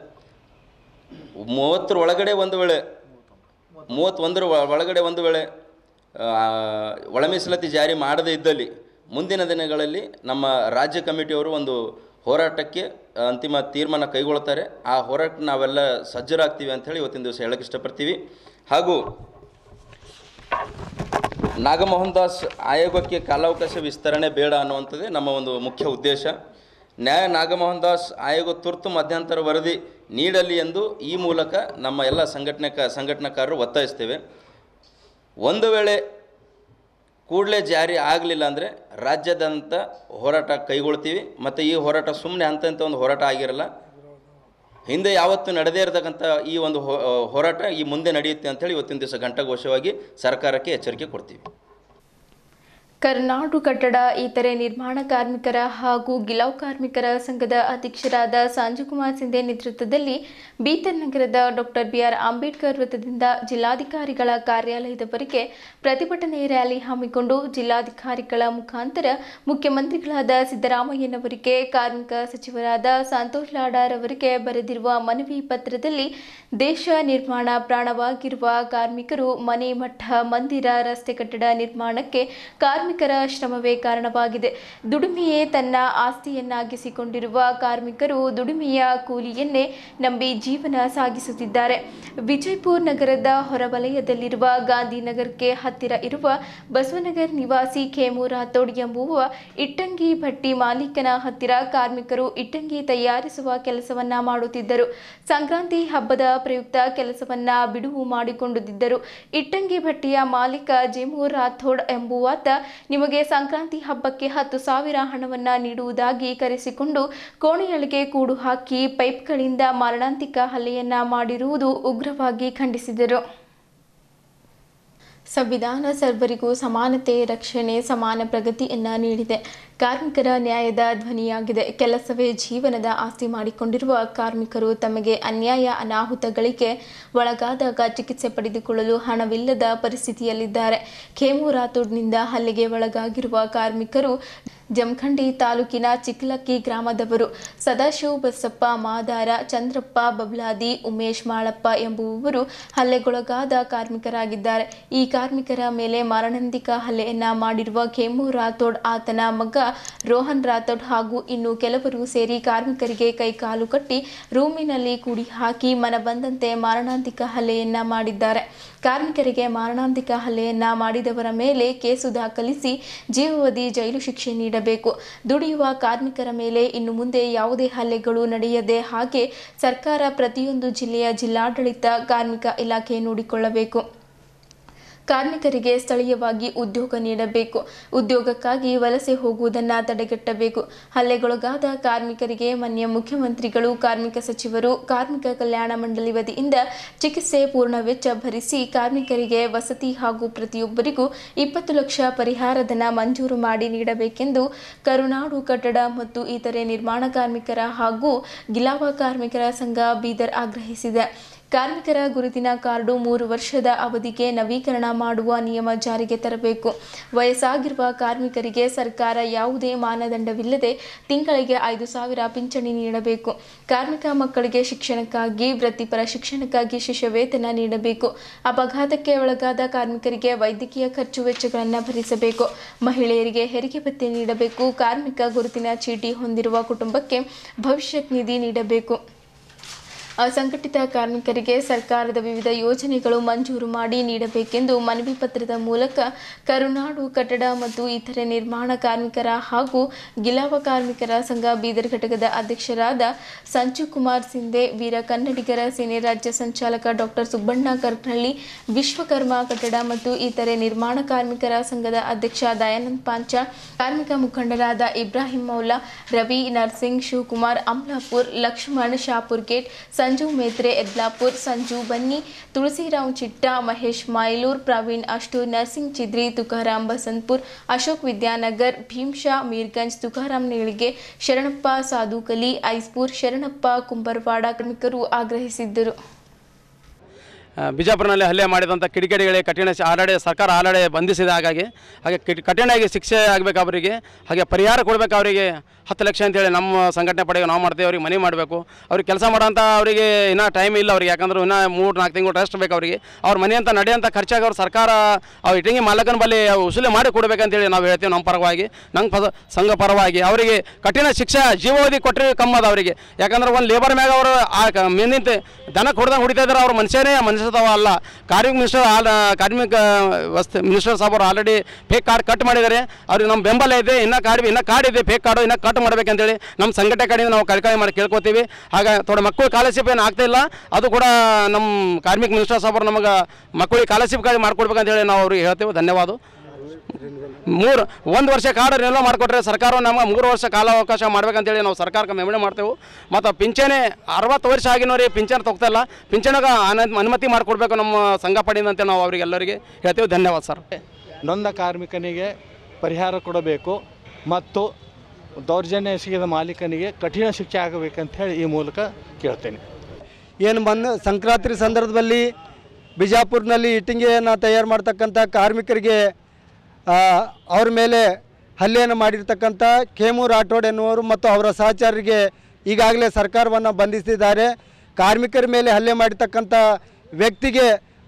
30 ಒಳಗಡೆ ಒಂದು ವೇಳೆ 31 ಒಳಗಡೆ ಒಂದು ವೇಳೆ ಒಳ ಮೀಸಲಾತಿ ಜಾರಿ ಮಾಡದೇ ಇದ್ದಲ್ಲಿ ಮುಂದಿನ ದಿನಗಳಲ್ಲಿ ನಮ್ಮ ರಾಜ್ಯ ಕಮಿಟಿಯವರು ಒಂದು ಹೋರಾಟಕ್ಕೆ ಅಂತಿಮ ತೀರ್ಮಾನ ಕೈಗೊಳ್ತಾರೆ. ಆ ಹೋರಾಟ ನಾವೆಲ್ಲ ಸಜ್ಜರಾಗ್ತೀವಿ ಅಂಥೇಳಿ ಇವತ್ತಿನ ದಿವಸ ಹೇಳಕ್ಕೆ ಇಷ್ಟಪಡ್ತೀವಿ. ಹಾಗೂ ನಾಗಮೋಹನ್ ದಾಸ್ ಆಯೋಗಕ್ಕೆ ಕಾಲಾವಕಾಶ ವಿಸ್ತರಣೆ ಬೇಡ ಅನ್ನುವಂಥದ್ದೇ ನಮ್ಮ ಒಂದು ಮುಖ್ಯ ಉದ್ದೇಶ. ನ್ಯಾಯ ನಾಗಮೋಹನ್ ದಾಸ್ ಆಯೋಗ ತುರ್ತು ಮಧ್ಯಂತರ ವರದಿ ನೀಡಲಿ ಎಂದು ಈ ಮೂಲಕ ನಮ್ಮ ಎಲ್ಲ ಸಂಘಟನಾಕಾರರು ಒತ್ತಾಯಿಸ್ತೇವೆ. ಒಂದು ವೇಳೆ ಕೂಡಲೇ ಜಾರಿ ಆಗಲಿಲ್ಲ ಅಂದರೆ ರಾಜ್ಯಾದ್ಯಂತ ಹೋರಾಟ ಕೈಗೊಳ್ತೀವಿ. ಮತ್ತು ಈ ಹೋರಾಟ ಸುಮ್ಮನೆ ಅಂತ ಒಂದು ಹೋರಾಟ ಆಗಿರಲ್ಲ. ಹಿಂದೆ ಯಾವತ್ತೂ ನಡೆದೇ ಇರತಕ್ಕಂಥ ಈ ಒಂದು ಹೋರಾಟ ಈ ಮುಂದೆ ನಡೆಯುತ್ತೆ ಅಂಥೇಳಿ ಇವತ್ತಿನ ದಿವಸ ಘಂಟಾಘೋಷವಾಗಿ ಸರ್ಕಾರಕ್ಕೆ ಎಚ್ಚರಿಕೆ ಕೊಡ್ತೀವಿ. ಕರುನಾಡು ಕಟ್ಟಡ ಇತರೆ ನಿರ್ಮಾಣ ಕಾರ್ಮಿಕರ ಹಾಗೂ ಗಿಲಾವ್ ಕಾರ್ಮಿಕರ ಸಂಘದ ಅಧ್ಯಕ್ಷರಾದ ಸಂಜುಕುಮಾರ್ ಸಿಂಧೆ ನೇತೃತ್ವದಲ್ಲಿ ಬೀದರ್ ನಗರದ ಡಾಕ್ಟರ್ ಬಿಆರ್ ಅಂಬೇಡ್ಕರ್ ವೃತ್ತದಿಂದ ಜಿಲ್ಲಾಧಿಕಾರಿಗಳ ಕಾರ್ಯಾಲಯದವರೆಗೆ ಪ್ರತಿಭಟನೆ ರ್ಯಾಲಿ ಹಮ್ಮಿಕೊಂಡು ಜಿಲ್ಲಾಧಿಕಾರಿಗಳ ಮುಖಾಂತರ ಮುಖ್ಯಮಂತ್ರಿಗಳಾದ ಸಿದ್ದರಾಮಯ್ಯನವರಿಗೆ ಕಾರ್ಮಿಕ ಸಚಿವರಾದ ಸಂತೋಷ್ ಲಾಡಾರ್ ಅವರಿಗೆ ಬರೆದಿರುವ ಮನವಿ ಪತ್ರದಲ್ಲಿ ದೇಶ ನಿರ್ಮಾಣ ಪ್ರಾಣವಾಗಿರುವ ಕಾರ್ಮಿಕರು ಮನೆ, ಮಠ, ಮಂದಿರ, ರಸ್ತೆ, ಕಟ್ಟಡ ನಿರ್ಮಾಣಕ್ಕೆ ಕಾರ್ಮಿಕರ ಶ್ರಮವೇ ಕಾರಣವಾಗಿದೆ. ದುಡಿಮೆಯೇ ತನ್ನ ಆಸ್ತಿಯನ್ನಾಗಿಸಿಕೊಂಡಿರುವ ಕಾರ್ಮಿಕರು ದುಡಿಮೆಯ ಕೂಲಿಯನ್ನೇ ನಂಬಿ ಜೀವನ ಸಾಗಿಸುತ್ತಿದ್ದಾರೆ. ವಿಜಯಪುರ ನಗರದ ಹೊರವಲಯದಲ್ಲಿರುವ ಗಾಂಧಿನಗರಕ್ಕೆ ಹತ್ತಿರ ಇರುವ ಬಸವನಗರ ನಿವಾಸಿ ಖೇಮು ರಾಥೋಡ್ ಎಂಬುವ ಇಟ್ಟಂಗಿ ಭಟ್ಟಿ ಮಾಲೀಕನ ಹತ್ತಿರ ಕಾರ್ಮಿಕರು ಇಟ್ಟಂಗಿ ತಯಾರಿಸುವ ಕೆಲಸವನ್ನ ಮಾಡುತ್ತಿದ್ದರು. ಸಂಕ್ರಾಂತಿ ಹಬ್ಬದ ಪ್ರಯುಕ್ತ ಕೆಲಸವನ್ನ ಬಿಡುವು ಮಾಡಿಕೊಂಡಿದ್ದರು. ಇಟ್ಟಂಗಿ ಭಟ್ಟಿಯ ಮಾಲೀಕ ಜೇಮು ರಾಥೋಡ್ ಎಂಬುವಾತ ನಿಮಗೆ ಸಂಕ್ರಾಂತಿ ಹಬ್ಬಕ್ಕೆ 10,000 ಹಣವನ್ನ ನೀಡುವುದಾಗಿ ಕರೆಸಿಕೊಂಡು ಕೋಣೆಯೊಳಗೆ ಕೂಡು ಹಾಕಿ ಪೈಪ್ಗಳಿಂದ ಮಾರಣಾಂತಿಕ ಹಲ್ಲೆಯನ್ನ ಮಾಡಿರುವುದು ಉಗ್ರವಾಗಿ ಖಂಡಿಸಿದರು. ಸಂವಿಧಾನ ಸರ್ವರಿಗೂ ಸಮಾನತೆ, ರಕ್ಷಣೆ, ಸಮಾನ ಪ್ರಗತಿಯನ್ನ ನೀಡಿದೆ. ಕಾರ್ಮಿಕರ ನ್ಯಾಯದ ಧ್ವನಿಯಾಗಿದೆ. ಕೆಲಸವೇ ಜೀವನದ ಆಸ್ತಿ ಮಾಡಿಕೊಂಡಿರುವ ಕಾರ್ಮಿಕರು ತಮಗೆ ಅನ್ಯಾಯ ಅನಾಹುತಗಳಿಗೆ ಒಳಗಾದಾಗ ಚಿಕಿತ್ಸೆ ಪಡೆದುಕೊಳ್ಳಲು ಹಣವಿಲ್ಲದ ಪರಿಸ್ಥಿತಿಯಲ್ಲಿದ್ದಾರೆ. ಖೇಮು ರಾಥೋಡ್ನಿಂದ ಹಲ್ಲೆಗೆ ಒಳಗಾಗಿರುವ ಕಾರ್ಮಿಕರು ಜಮಖಂಡಿ ತಾಲೂಕಿನ ಚಿಕ್ಕಲಕ್ಕಿ ಗ್ರಾಮದವರು. ಸದಾಶಿವ, ಬಸಪ್ಪ, ಮಾದಾರ, ಚಂದ್ರಪ್ಪ, ಬಬ್ಲಾದಿ, ಉಮೇಶ್, ಮಾಳಪ್ಪ ಎಂಬುವವರು ಹಲ್ಲೆಗೊಳಗಾದ ಕಾರ್ಮಿಕರಾಗಿದ್ದಾರೆ. ಈ ಕಾರ್ಮಿಕರ ಮೇಲೆ ಮಾರಣಾಂತಿಕ ಹಲ್ಲೆಯನ್ನ ಮಾಡಿರುವ ಖೇಮು ರಾಥೋಡ್, ಆತನ ಮಗ ರೋಹನ್ ರಾಥೋಡ್ ಹಾಗೂ ಇನ್ನು ಕೆಲವರು ಸೇರಿ ಕಾರ್ಮಿಕರಿಗೆ ಕೈಕಾಲು ಕಟ್ಟಿ ರೂಮಿನಲ್ಲಿ ಕೂಡಿ ಹಾಕಿ ಮನಬಂದಂತೆ ಮಾರಣಾಂತಿಕ ಹಲ್ಲೆಯನ್ನ ಮಾಡಿದ್ದಾರೆ. ಕಾರ್ಮಿಕರಿಗೆ ಮಾರಣಾಂತಿಕ ಹಲ್ಲೆಯನ್ನ ಮಾಡಿದವರ ಮೇಲೆ ಕೇಸು ದಾಖಲಿಸಿ ಜೀವಾವಧಿ ಜೈಲು ಶಿಕ್ಷೆ ನೀಡಬೇಕು. ದುಡಿಯುವ ಕಾರ್ಮಿಕರ ಮೇಲೆ ಇನ್ನು ಮುಂದೆ ಯಾವುದೇ ಹಲ್ಲೆಗಳು ನಡೆಯದೆ ಹಾಗೆ ಸರ್ಕಾರ ಪ್ರತಿಯೊಂದು ಜಿಲ್ಲೆಯ ಜಿಲ್ಲಾಡಳಿತ, ಕಾರ್ಮಿಕ ಇಲಾಖೆ ನೋಡಿಕೊಳ್ಳಬೇಕು. ಕಾರ್ಮಿಕರಿಗೆ ಸ್ಥಳೀಯವಾಗಿ ಉದ್ಯೋಗ ನೀಡಬೇಕು. ಉದ್ಯೋಗಕ್ಕಾಗಿ ವಲಸೆ ಹೋಗುವುದನ್ನು ತಡೆಗಟ್ಟಬೇಕು. ಹಲ್ಲೆಗೊಳಗಾದ ಕಾರ್ಮಿಕರಿಗೆ ಮಾನ್ಯ ಮುಖ್ಯಮಂತ್ರಿಗಳು, ಕಾರ್ಮಿಕ ಸಚಿವರು, ಕಾರ್ಮಿಕ ಕಲ್ಯಾಣ ಮಂಡಳಿ ವತಿಯಿಂದ ಚಿಕಿತ್ಸೆ ಪೂರ್ಣ ವೆಚ್ಚ ಭರಿಸಿ ಕಾರ್ಮಿಕರಿಗೆ ವಸತಿ ಹಾಗೂ ಪ್ರತಿಯೊಬ್ಬರಿಗೂ 20 ಲಕ್ಷ ಪರಿಹಾರಧನ ಮಂಜೂರು ಮಾಡಿ ನೀಡಬೇಕೆಂದು ಕರುನಾಡು ಕಟ್ಟಡ ಮತ್ತು ಇತರೆ ನಿರ್ಮಾಣ ಕಾರ್ಮಿಕರ ಹಾಗೂ ಗಿಲಾವ ಕಾರ್ಮಿಕರ ಸಂಘ ಬೀದರ್ ಆಗ್ರಹಿಸಿದೆ. ಕಾರ್ಮಿಕರ ಗುರುತಿನ ಕಾರ್ಡು 3 ವರ್ಷದ ಅವಧಿಗೆ ನವೀಕರಣ ಮಾಡುವ ನಿಯಮ ಜಾರಿಗೆ ತರಬೇಕು. ವಯಸ್ಸಾಗಿರುವ ಕಾರ್ಮಿಕರಿಗೆ ಸರ್ಕಾರ ಯಾವುದೇ ಮಾನದಂಡವಿಲ್ಲದೆ ತಿಂಗಳಿಗೆ 5,000 ಪಿಂಚಣಿ ನೀಡಬೇಕು. ಕಾರ್ಮಿಕ ಮಕ್ಕಳಿಗೆ ಶಿಕ್ಷಣಕ್ಕಾಗಿ, ವೃತ್ತಿಪರ ಶಿಕ್ಷಣಕ್ಕಾಗಿ ಶಿಷ್ಯವೇತನ ನೀಡಬೇಕು. ಅಪಘಾತಕ್ಕೆ ಒಳಗಾದ ಕಾರ್ಮಿಕರಿಗೆ ವೈದ್ಯಕೀಯ ಖರ್ಚು ವೆಚ್ಚಗಳನ್ನು ಭರಿಸಬೇಕು. ಮಹಿಳೆಯರಿಗೆ ಹೆರಿಗೆ ಭತ್ಯೆ ನೀಡಬೇಕು. ಕಾರ್ಮಿಕ ಗುರುತಿನ ಚೀಟಿ ಹೊಂದಿರುವ ಕುಟುಂಬಕ್ಕೆ ಭವಿಷ್ಯತ್ ನಿಧಿ ನೀಡಬೇಕು. ಅಸಂಘಟಿತ ಕಾರ್ಮಿಕರಿಗೆ ಸರ್ಕಾರದ ವಿವಿಧ ಯೋಜನೆಗಳು ಮಂಜೂರು ಮಾಡಿ ನೀಡಬೇಕೆಂದು ಮನವಿ ಪತ್ರದ ಮೂಲಕ ಕರುನಾಡು ಕಟ್ಟಡ ಮತ್ತು ಇತರೆ ನಿರ್ಮಾಣ ಕಾರ್ಮಿಕರ ಹಾಗೂ ಗಿಲಾವ ಕಾರ್ಮಿಕರ ಸಂಘ ಬೀದರ್ ಘಟಕದ ಅಧ್ಯಕ್ಷರಾದ ಸಂಜುಕುಮಾರ್ ಸಿಂಧೆ, ವೀರ ಕನ್ನಡಿಗರ ಸೇನೆ ರಾಜ್ಯ ಸಂಚಾಲಕ ಡಾಕ್ಟರ್ ಸುಬ್ಬಣ್ಣ ಕರ್ಕಳ್ಳಿ, ವಿಶ್ವಕರ್ಮ ಕಟ್ಟಡ ಮತ್ತು ಇತರೆ ನಿರ್ಮಾಣ ಕಾರ್ಮಿಕರ ಸಂಘದ ಅಧ್ಯಕ್ಷ ದಯಾನಂದ್ ಪಾಂಚ, ಕಾರ್ಮಿಕ ಮುಖಂಡರಾದ ಇಬ್ರಾಹಿಂ ಮೌಲಾ, ರವಿ, ನರ್ಸಿಂಗ್, ಶಿವಕುಮಾರ್, ಅಮ್ಲಾಪುರ್, ಲಕ್ಷ್ಮಣ್, ಶಾಪುರ್ ಗೇಟ್, ಸಂಜು ಮೇತ್ರೆ ಯದ್ಲಾಪುರ್, ಸಂಜು ಬನ್ನಿ, ತುಳಸಿರಾವ್ ಚಿಟ್ಟ, ಮಹೇಶ್ ಮಾಯಲೂರ್, ಪ್ರವೀಣ್ ಅಷ್ಟೂರ್, ನರ್ಸಿಂಗ್ ಚಿದ್ರಿ, ತುಕಾರಾಮ್ ಬಸಂತಪುರ್, ಅಶೋಕ್ ವಿದ್ಯಾನಗರ್, ಭೀಮ್ಶಾ ಮೀರ್ಗಂಜ್, ತುಕಾರಾಮ್ ನೇಳಿಗೆ, ಶರಣಪ್ಪ ಸಾಧುಕಲಿ, ಐಸ್ಪುರ್, ಶರಣಪ್ಪ ಕುಂಬರ್ವಾಡ ಕಾರ್ಮಿಕರು ಆಗ್ರಹಿಸಿದ್ದರು. ಬಿಜಾಪುರನಲ್ಲಿ ಹಲ್ಲೆ ಮಾಡಿದಂಥ ಕಿಡಿಗೇಡಿಗಳಿಗೆ ಕಠಿಣ ಸರ್ಕಾರ ಆಲ್ರೆಡಿ ಬಂಧಿಸಿದೆ. ಹಾಗೆ ಕಠಿಣವಾಗಿ ಶಿಕ್ಷೆ ಆಗಬೇಕು ಅವರಿಗೆ, ಹಾಗೆ ಪರಿಹಾರ ಕೊಡಬೇಕು ಅವರಿಗೆ. 10 ಲಕ್ಷ ಅಂತೇಳಿ ನಮ್ಮ ಸಂಘಟನೆ ಪಡೆಗೆ ನಾವು ಮಾಡ್ತೇವೆ. ಅವ್ರಿಗೆ ಮನೆ ಮಾಡಬೇಕು. ಅವ್ರಿಗೆ ಕೆಲಸ ಮಾಡೋಂಥ ಅವರಿಗೆ ಇನ್ನೂ ಟೈಮ್ ಇಲ್ಲ ಅವ್ರಿಗೆ, ಯಾಕಂದ್ರೆ ಇನ್ನೂ 3-4 ತಿಂಗಳು ರೆಸ್ಟ್ ಬೇಕು ಅವರಿಗೆ. ಅವ್ರ ಮನೆ ಅಂತ ನಡೆಯೋಂಥ ಖರ್ಚಾಗಿ ಅವ್ರು ಸರ್ಕಾರ ಅವ್ರು ಇಟ್ಟಿಗೆ ಮಾಲಕನ ಬಳಿ ಉಸುಲಿ ಮಾಡಿ ಕೊಡಬೇಕಂತೇಳಿ ನಾವು ಹೇಳ್ತೀವಿ. ನಮ್ಮ ಪರವಾಗಿ, ನಮ್ಮ ಸಂಘ ಪರವಾಗಿ ಅವರಿಗೆ ಕಠಿಣ ಶಿಕ್ಷೆ ಜೀವಾವಧಿ ಕೊಟ್ಟರೆ ಕಮ್ಮದ ಅವರಿಗೆ. ಯಾಕಂದ್ರೆ ಒಂದು ಲೇಬರ್ ಮ್ಯಾಗ ಅವರು ಮೇನಿಂತ ದನಕ್ಕೆ ಹೊಡೆದಂಗೆ ಹೊಡಿತಾ ಇದ್ದಾರೆ. ಅವ್ರ ಮನುಷ್ಯತವ ಅಲ್ಲ. ಕಾರ್ಮಿಕ ವ್ಯವಸ್ಥೆ ಮಿನಿಸ್ಟರ್ ಸಾಹೇಬರು ಆಲ್ರೆಡಿ ಫೇಕ್ ಕಾರ್ಡ್ ಕಟ್ ಮಾಡಿದ್ದಾರೆ. ಅವ್ರಿಗೆ ನಮ್ಮ ಬೆಂಬಲ ಇದೆ. ಇನ್ನೂ ಕಾರ್ಡ್ ಇದೆ, ಫೇಕ್ ಕಾರ್ಡು ಇನ್ನೂ ಕಟ್ ಮಾಡಬೇಕಂತೇಳಿ ನಮ್ಮ ಸಂಘಟನೆ ಕಡೆಯಿಂದ ನಾವು ಕಳಕಳಿ ಮಾಡಿ ಕೇಳ್ಕೊತೀವಿ. ಹಾಗೆ ಥೋಡೆ ಮಕ್ಕಳು ಸ್ಕಾಲರ್ಶಿಪ್ ಏನು ಆಗ್ತಾಯಿಲ್ಲ, ಅದು ಕೂಡ ನಮ್ಮ ಕಾರ್ಮಿಕ ಮಿನಿಸ್ಟರ್ ಸಾಹೇಬರು ನಮಗೆ ಮಕ್ಕಳಿಗೆ ಸ್ಕಾಲರ್ಶಿಪ್ ಕಾರ್ಡ್ ಮಾಡಿಕೊಡ್ಬೇಕಂತೇಳಿ ನಾವು ಅವ್ರಿಗೆ ಹೇಳ್ತೇವೆ. ಧನ್ಯವಾದ. 1 ವರ್ಷ ಕಾರ್ಡ್ ರಿನ್ಯೂ ಮಾಡಿಕೊಟ್ರೆ ಸರ್ಕಾರ ನಮಗೆ 3 ವರ್ಷ ಕಾಲಾವಕಾಶ ಮಾಡ್ಬೇಕಂತೇಳಿ ನಾವು ಸರ್ಕಾರಕ್ಕೆ ಮೆಮಣೆ ಮಾಡ್ತೇವೆ. ಮತ್ತು ಪಿಂಚಣಿ 60 ವರ್ಷ ಆಗಿನವ್ರಿಗೆ ಪಿಂಚಣಿ ತೊಗ್ತಾಯಿಲ್ಲ, ಪಿಂಚಣಿಗೆ ಅನುಮತಿ ಮಾಡಿಕೊಡ್ಬೇಕು ನಮ್ಮ ಸಂಘ ಪಡೆದಂತೆ ನಾವು ಅವರಿಗೆಲ್ಲರಿಗೆ ಹೇಳ್ತೇವೆ. ಧನ್ಯವಾದ ಸರ್. ನೊಂದ ಕಾರ್ಮಿಕನಿಗೆ ಪರಿಹಾರ ಕೊಡಬೇಕು ಮತ್ತು ದೌರ್ಜನ್ಯ ಎಸಗಿದ ಮಾಲೀಕನಿಗೆ ಕಠಿಣ ಶಿಕ್ಷೆ ಆಗಬೇಕಂತ ಹೇಳಿ ಈ ಮೂಲಕ ಕೇಳ್ತೇನೆ. ಏನು ಸಂಕ್ರಾಂತಿ ಸಂದರ್ಭದಲ್ಲಿ ಬಿಜಾಪುರ್ನಲ್ಲಿ ಇಟ್ಟಿಗೆಯನ್ನು ತಯಾರು ಮಾಡ್ತಕ್ಕಂಥ ಕಾರ್ಮಿಕರಿಗೆ ಅವ್ರ ಮೇಲೆ ಹಲ್ಲೆಯನ್ನು ಮಾಡಿರ್ತಕ್ಕಂಥ ಖೇಮು ರಾಠೋಡ್ ಎನ್ನುವರು ಮತ್ತು ಅವರ ಸಹಚರರಿಗೆ ಈಗಾಗಲೇ ಸರ್ಕಾರವನ್ನು ಬಂಧಿಸಿದ್ದಾರೆ. ಕಾರ್ಮಿಕರ ಮೇಲೆ ಹಲ್ಲೆ ಮಾಡಿರ್ತಕ್ಕಂಥ ವ್ಯಕ್ತಿಗೆ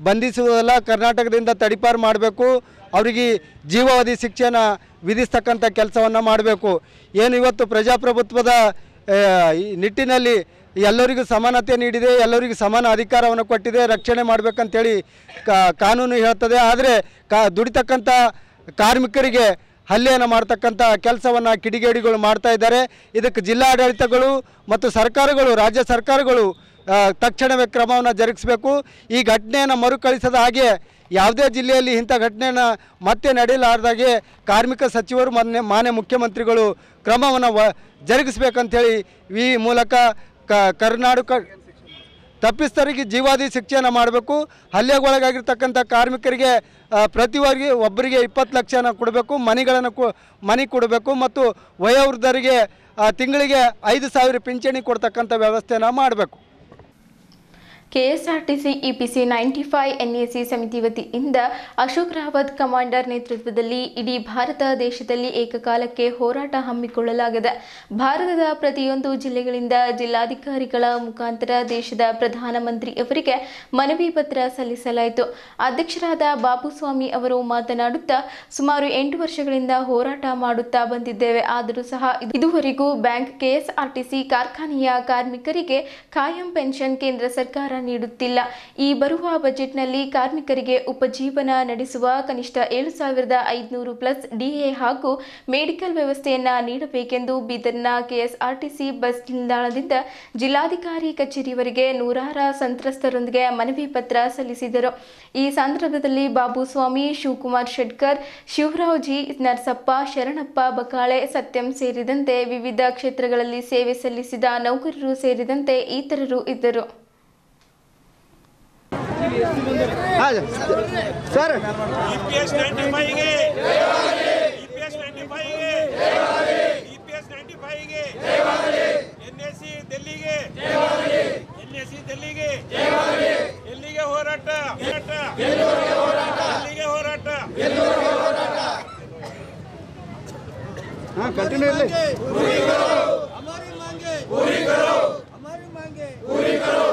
ಬಂಧಿಸುವುದಲ್ಲ, ಕರ್ನಾಟಕದಿಂದ ತಡಿಪಾರು ಮಾಡಬೇಕು. ಅವರಿಗೆ ಜೀವಾವಧಿ ಶಿಕ್ಷೆಯನ್ನು ವಿಧಿಸ್ತಕ್ಕಂಥ ಕೆಲಸವನ್ನು ಮಾಡಬೇಕು. ಏನು ಇವತ್ತು ಪ್ರಜಾಪ್ರಭುತ್ವದ ನಿಟ್ಟಿನಲ್ಲಿ ಎಲ್ಲರಿಗೂ ಸಮಾನತೆ ನೀಡಿದೆ, ಎಲ್ಲರಿಗೂ ಸಮಾನ ಅಧಿಕಾರವನ್ನು ಕೊಟ್ಟಿದೆ, ರಕ್ಷಣೆ ಮಾಡಬೇಕಂತೇಳಿ ಕಾನೂನು ಹೇಳ್ತದೆ. ಆದರೆ ದುಡಿತಕ್ಕಂಥ ಕಾರ್ಮಿಕರಿಗೆ ಹಲ್ಲೆಯನ್ನು ಮಾಡ್ತಕ್ಕಂಥ ಕೆಲಸವನ್ನು ಕಿಡಿಗೇಡಿಗಳು ಮಾಡ್ತಾ ಇದ್ದಾರೆ. ಇದಕ್ಕೆ ಜಿಲ್ಲಾಡಳಿತಗಳು ಮತ್ತು ಸರ್ಕಾರಗಳು, ರಾಜ್ಯ ಸರ್ಕಾರಗಳು ತಕ್ಷಣವೇ ಕ್ರಮವನ್ನು ಜರುಗಿಸಬೇಕು. ಈ ಘಟನೆಯನ್ನು ಮರುಕಳಿಸದ ಹಾಗೆ ಯಾವುದೇ ಜಿಲ್ಲೆಯಲ್ಲಿ ಇಂಥ ಘಟನೆಯನ್ನು ಮತ್ತೆ ನಡೆಯಲಾರ್ದಾಗೆ ಕಾರ್ಮಿಕ ಸಚಿವರು ಮಾನ್ಯ ಮುಖ್ಯಮಂತ್ರಿಗಳು ಕ್ರಮವನ್ನು ಜರುಗಿಸಬೇಕಂತೇಳಿ ಈ ಮೂಲಕ ಕರ್ನಾಟಕ ತಪ್ಪಿಸ್ಥರಿಗೆ ಜೀವಾವಧಿ ಶಿಕ್ಷೆಯನ್ನು ಮಾಡಬೇಕು. ಹಲ್ಲೆಗೊಳಗಾಗಿರ್ತಕ್ಕಂಥ ಕಾರ್ಮಿಕರಿಗೆ ಪ್ರತಿವರೆಗೆ ಒಬ್ಬರಿಗೆ 20 ಲಕ್ಷನ ಕೊಡಬೇಕು, ಮನೆ ಕೊಡಬೇಕು ಮತ್ತು ವಯೋವೃದ್ಧರಿಗೆ ತಿಂಗಳಿಗೆ 5,000 ಪಿಂಚಣಿ ಕೊಡ್ತಕ್ಕಂಥ ವ್ಯವಸ್ಥೆಯನ್ನು ಮಾಡಬೇಕು. ಕೆಎಸ್ಆರ್ಟಿಸಿ ಇಪಿಸಿ 95 ಎನ್ಎಸಿ ಸಮಿತಿ ವತಿಯಿಂದ ಅಶೋಕ್ ರಾವತ್ ಕಮಾಂಡರ್ ನೇತೃತ್ವದಲ್ಲಿ ಇಡೀ ಭಾರತ ದೇಶದಲ್ಲಿ ಏಕಕಾಲಕ್ಕೆ ಹೋರಾಟ ಹಮ್ಮಿಕೊಳ್ಳಲಾಗಿದೆ. ಭಾರತದ ಪ್ರತಿಯೊಂದು ಜಿಲ್ಲೆಗಳಿಂದ ಜಿಲ್ಲಾಧಿಕಾರಿಗಳ ಮುಖಾಂತರ ದೇಶದ ಪ್ರಧಾನಮಂತ್ರಿ ಅವರಿಗೆ ಮನವಿ ಪತ್ರ ಸಲ್ಲಿಸಲಾಯಿತು. ಅಧ್ಯಕ್ಷರಾದ ಬಾಬುಸ್ವಾಮಿ ಅವರು ಮಾತನಾಡುತ್ತಾ, ಸುಮಾರು 8 ವರ್ಷಗಳಿಂದ ಹೋರಾಟ ಮಾಡುತ್ತಾ ಬಂದಿದ್ದೇವೆ. ಆದರೂ ಸಹ ಇದುವರೆಗೂ ಬ್ಯಾಂಕ್, ಕೆಎಸ್ಆರ್ಟಿಸಿ ಕಾರ್ಖಾನೆಯ ಕಾರ್ಮಿಕರಿಗೆ ಕಾಯಂ ಪೆನ್ಷನ್ ಕೇಂದ್ರ ಸರ್ಕಾರ ನೀಡುತ್ತಿಲ್ಲ. ಈ ಬರುವ ಬಜೆಟ್ನಲ್ಲಿ ಕಾರ್ಮಿಕರಿಗೆ ಉಪಜೀವನ ನಡೆಸುವ ಕನಿಷ್ಠ 7,500 ಪ್ಲಸ್ ಡಿಎ ಹಾಗೂ ಮೆಡಿಕಲ್ ವ್ಯವಸ್ಥೆಯನ್ನ ನೀಡಬೇಕೆಂದು ಬೀದರ್ನ ಕೆಎಸ್ಆರ್ಟಿಸಿ ಬಸ್ ನಿಲ್ದಾಣದಿಂದ ಜಿಲ್ಲಾಧಿಕಾರಿ ಕಚೇರಿವರೆಗೆ ನೂರಾರು ಸಂತ್ರಸ್ತರೊಂದಿಗೆ ಮನವಿ ಪತ್ರ ಸಲ್ಲಿಸಿದರು. ಈ ಸಂದರ್ಭದಲ್ಲಿ ಬಾಬುಸ್ವಾಮಿ, ಶಿವಕುಮಾರ್ ಶೆಟ್ಕರ್, ಶಿವರಾವ್ ಜಿ, ನರಸಪ್ಪ, ಶರಣಪ್ಪ ಬಕಾಳೆ, ಸತ್ಯಂ ಸೇರಿದಂತೆ ವಿವಿಧ ಕ್ಷೇತ್ರಗಳಲ್ಲಿ ಸೇವೆ ಸಲ್ಲಿಸಿದ ನೌಕರರು ಸೇರಿದಂತೆ ಇತರರು ಇದ್ದರು. सर EPS 95 ಗೆ EPS 95 ಗೆ EPS 95 ಗೆ NSC ದಿಲ್ಲಿಗೆ NSC ದಿಲ್ಲಿಗೆ ಎಲ್ಲಿಗೆ ಹೋರಾಟ ಗೆಲ್ಲುವರೆಗೆ ಹೋರಾಟ ಎಲ್ಲಿಗೆ ಹೋರಾಟ ಗೆಲ್ಲುವರೆಗೆ ಹೋರಾಟ हां कंटिन्यू ले पूरी करो हमारी मांगे पूरी करो हमारी मांगे पूरी करो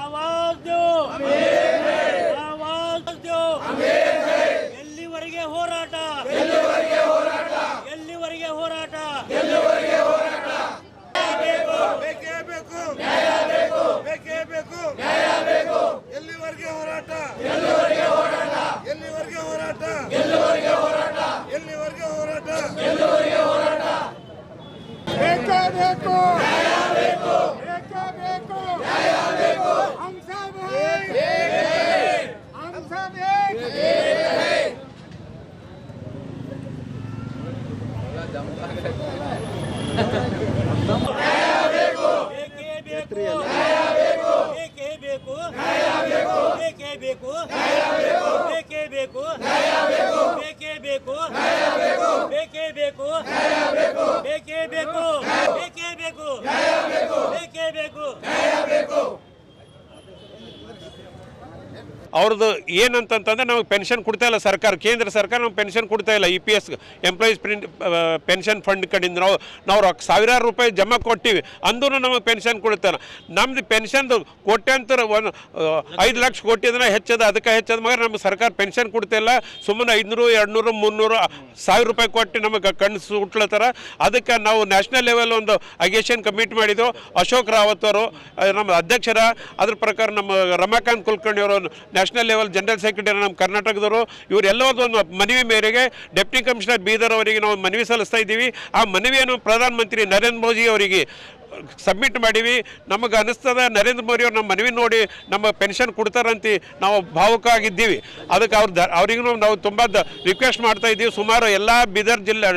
आवाज दो आवाज दो ಎಲ್ಲಿವರೆಗೆ ಹೋರಾಟ ಎಲ್ಲಿವರೆಗೆ ಹೋರಾಟ ಎಲ್ಲಿವರೆಗೆ ಹೋರಾಟ ಎಲ್ಲಿವರೆಗೆ ಹೋರಾಟ ಬೇಕೇ ಬೇಕು ನ್ಯಾಯ ಬೇಕು ಬೇಕೇ ಬೇಕು ನ್ಯಾಯ ಬೇಕು ಎಲ್ಲಿವರೆಗೆ ಹೋರಾಟ ಎಲ್ಲಿವರೆಗೆ ಹೋರಾಟ ಎಲ್ಲಿವರೆಗೆ ಹೋರಾಟ ಎಲ್ಲಿವರೆಗೆ ಹೋರಾಟ ಎಲ್ಲಿವರೆಗೆ ಹೋರಾಟ ಎಲ್ಲಿವರೆಗೆ ಹೋರಾಟ ಬೇಕೇ ಬೇಕು ನ್ಯಾಯ ಬೇಕು ಬೇಕೇ ಬೇಕು ನ್ಯಾಯ ಬೇಕು हम सब हैं हम सब एक हैं न्याय ಬೇಕು ಬೇಕೇ ಬೇಕು ನ್ಯಾಯ ಬೇಕು ಬೇಕು ಬೇಕೇ ಬೇಕು ಬೇಕೇ ಬೇಕು ಬೇಕೇ ಬೇಕು. ಅವ್ರದ್ದು ಏನಂತಂತಂದ್ರೆ ನಮಗೆ ಪೆನ್ಷನ್ ಕೊಡ್ತಾ ಇಲ್ಲ ಸರ್ಕಾರ, ಕೇಂದ್ರ ಸರ್ಕಾರ ನಮ್ಗೆ ಪೆನ್ಷನ್ ಕೊಡ್ತಾ ಇಲ್ಲ. EPS ಎಂಪ್ಲಾಯೀಸ್ ಪೆನ್ಷನ್ ಫಂಡ್ ಕಡೆಯಿಂದ ನಾವು ಸಾವಿರಾರು ರೂಪಾಯಿ ಜಮಾ ಕೊಟ್ಟಿವಿ, ಅಂದ್ರೂ ನಮಗೆ ಪೆನ್ಷನ್ ಕೊಡ್ತಾರೆ. ನಮ್ದು ಪೆನ್ಷನ್ದು ಕೋಟ್ಯಾಂತರ 5 ಲಕ್ಷ ಕೋಟಿ ಅಂದ್ರೆ ಹೆಚ್ಚದ, ಅದಕ್ಕೆ ಹೆಚ್ಚದ ಮಗ ನಮ್ಗೆ ಸರ್ಕಾರ ಪೆನ್ಷನ್ ಕೊಡ್ತಾ ಇಲ್ಲ. ಸುಮ್ಮನೆ 500, 200, 300, 1000 ರೂಪಾಯಿ ಕೊಟ್ಟು ನಮಗೆ ಕಣ್ಣು ಸುಟ್ಲತ್ತಾರ. ಅದಕ್ಕೆ ನಾವು ನ್ಯಾಷನಲ್ ಲೆವೆಲ್ ಒಂದು ಅಗೇಷನ್ ಕಮಿಟಿ ಮಾಡಿದ್ದು. ಅಶೋಕ್ ರಾವತ್ ಅವರು ನಮ್ಮ ಅಧ್ಯಕ್ಷರ, ಅದ್ರ ಪ್ರಕಾರ ನಮ್ಮ ರಮಾಕಾಂತ್ ಕುಲಕರ್ಣಿ ಅವರು ನ್ಯಾಷನಲ್ ಲೆವೆಲ್ ಜನರಲ್ ಸೆಕ್ರೆಟರಿ ನಮ್ಮ ಕರ್ನಾಟಕದವರು, ಇವರೆಲ್ಲವೊಂದು ಮನವಿ ಮೇರೆಗೆ ಡೆಪ್ಟಿ ಕಮಿಷನರ್ ಬೀದರ್ ಅವರಿಗೆ ನಾವು ಮನವಿ ಸಲ್ಲಿಸ್ತಾ ಇದ್ದೀವಿ. ಆ ಮನವಿಯನ್ನು ಪ್ರಧಾನಮಂತ್ರಿ ನರೇಂದ್ರ ಮೋದಿ ಅವರಿಗೆ ಸಬ್ಮಿಟ್ ಮಾಡೀವಿ. ನಮಗೆ ಅನ್ನಿಸ್ತದ ನರೇಂದ್ರ ಮೋದಿ ಅವ್ರು ನಮ್ಮ ಮನವಿ ನೋಡಿ ನಮ್ಮ ಪೆನ್ಷನ್ ಕೊಡ್ತಾರಂತ ನಾವು ಭಾವುಕ ಆಗಿದ್ದೀವಿ. ಅದಕ್ಕೆ ಅವ್ರಿಗೂ ನಾವು ತುಂಬ ರಿಕ್ವೆಸ್ಟ್ ಮಾಡ್ತಾ ಇದ್ದೀವಿ. ಸುಮಾರು ಎಲ್ಲ ಬೀದರ್ ಜಿಲ್ಲೆ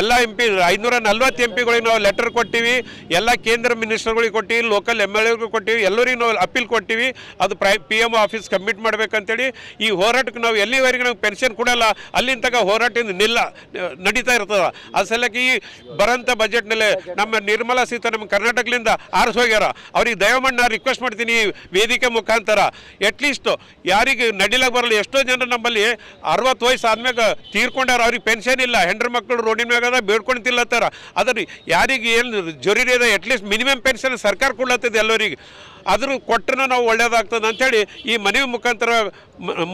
ಎಲ್ಲ MP 540 MPಗಳಿಗೆ ನಾವು ಲೆಟರ್ ಕೊಟ್ಟಿವಿ, ಎಲ್ಲ ಕೇಂದ್ರ ಮಿನಿಸ್ಟರ್ಗಳಿಗೆ ಕೊಟ್ಟಿವಿ, ಲೋಕಲ್ MLAಗಳಿಗೆ ಕೊಟ್ಟಿವಿ, ಎಲ್ಲರಿಗೂ ನಾವು ಅಪೀಲ್ ಕೊಟ್ಟಿವಿ. ಅದು PM ಆಫೀಸ್ ಕಮಿಟ್ ಮಾಡ್ಬೇಕಂತೇಳಿ ಈ ಹೋರಾಟಕ್ಕೆ ನಾವು ಎಲ್ಲಿವರೆಗೆ ನಾವು ಪೆನ್ಷನ್ ಕೊಡಲ್ಲ ಅಲ್ಲಿಂದ ತನಕ ಹೋರಾಟದಿಂದ ನಡೀತಾ ಇರ್ತದೆ. ಅದು ಸಲಕ್ಕೆ ಈ ಬರೋಂಥ ಬಜೆಟ್ನಲ್ಲಿ ನಮ್ಮ ನಿರ್ಮಲಾ ಸೀತಾರಾಮನ್ ಕರ್ನಾಟಕದಿಂದ ಆರಿಸಿ ಹೋಗ್ಯಾರ. ಅವ್ರಿಗೆ ದಯಮಾಡಿ ನಾನು ರಿಕ್ವೆಸ್ಟ್ ಮಾಡ್ತೀನಿ ಈ ವೇದಿಕೆ ಮುಖಾಂತರ, ಅಟ್ಲೀಸ್ಟ್ ಯಾರಿಗೆ ನಡಿಲಾಗ ಬರಲ್ಲ. ಎಷ್ಟೋ ಜನ ನಮ್ಮಲ್ಲಿ 60 ವಯಸ್ಸು ಆದ್ಮ್ಯಾಗ ತೀರ್ಕೊಂಡಾರ, ಅವ್ರಿಗೆ ಪೆನ್ಷನ್ ಇಲ್ಲ, ಹೆಂಡ್ರ ಮಕ್ಕಳು ರೋಡಿನ ಮ್ಯಾಗದ ಬೇಡ್ಕೊಂಡು ತಿಲ್ಲತ್ತಾರ. ಅದ್ರ ಯಾರಿಗೆ ಏನು ಜರುರಿ ಇದೆ ಅಟ್ಲೀಸ್ಟ್ ಮಿನಿಮಮ್ ಪೆನ್ಷನ್ ಸರ್ಕಾರ ಕೊಡ್ಲತ್ತದ ಎಲ್ಲರಿಗೆ, ಆದರೂ ಕೊಟ್ಟರೆ ನಾವು ಒಳ್ಳೇದಾಗ್ತದೆ ಅಂಥೇಳಿ ಈ ಮನವಿ ಮುಖಾಂತರ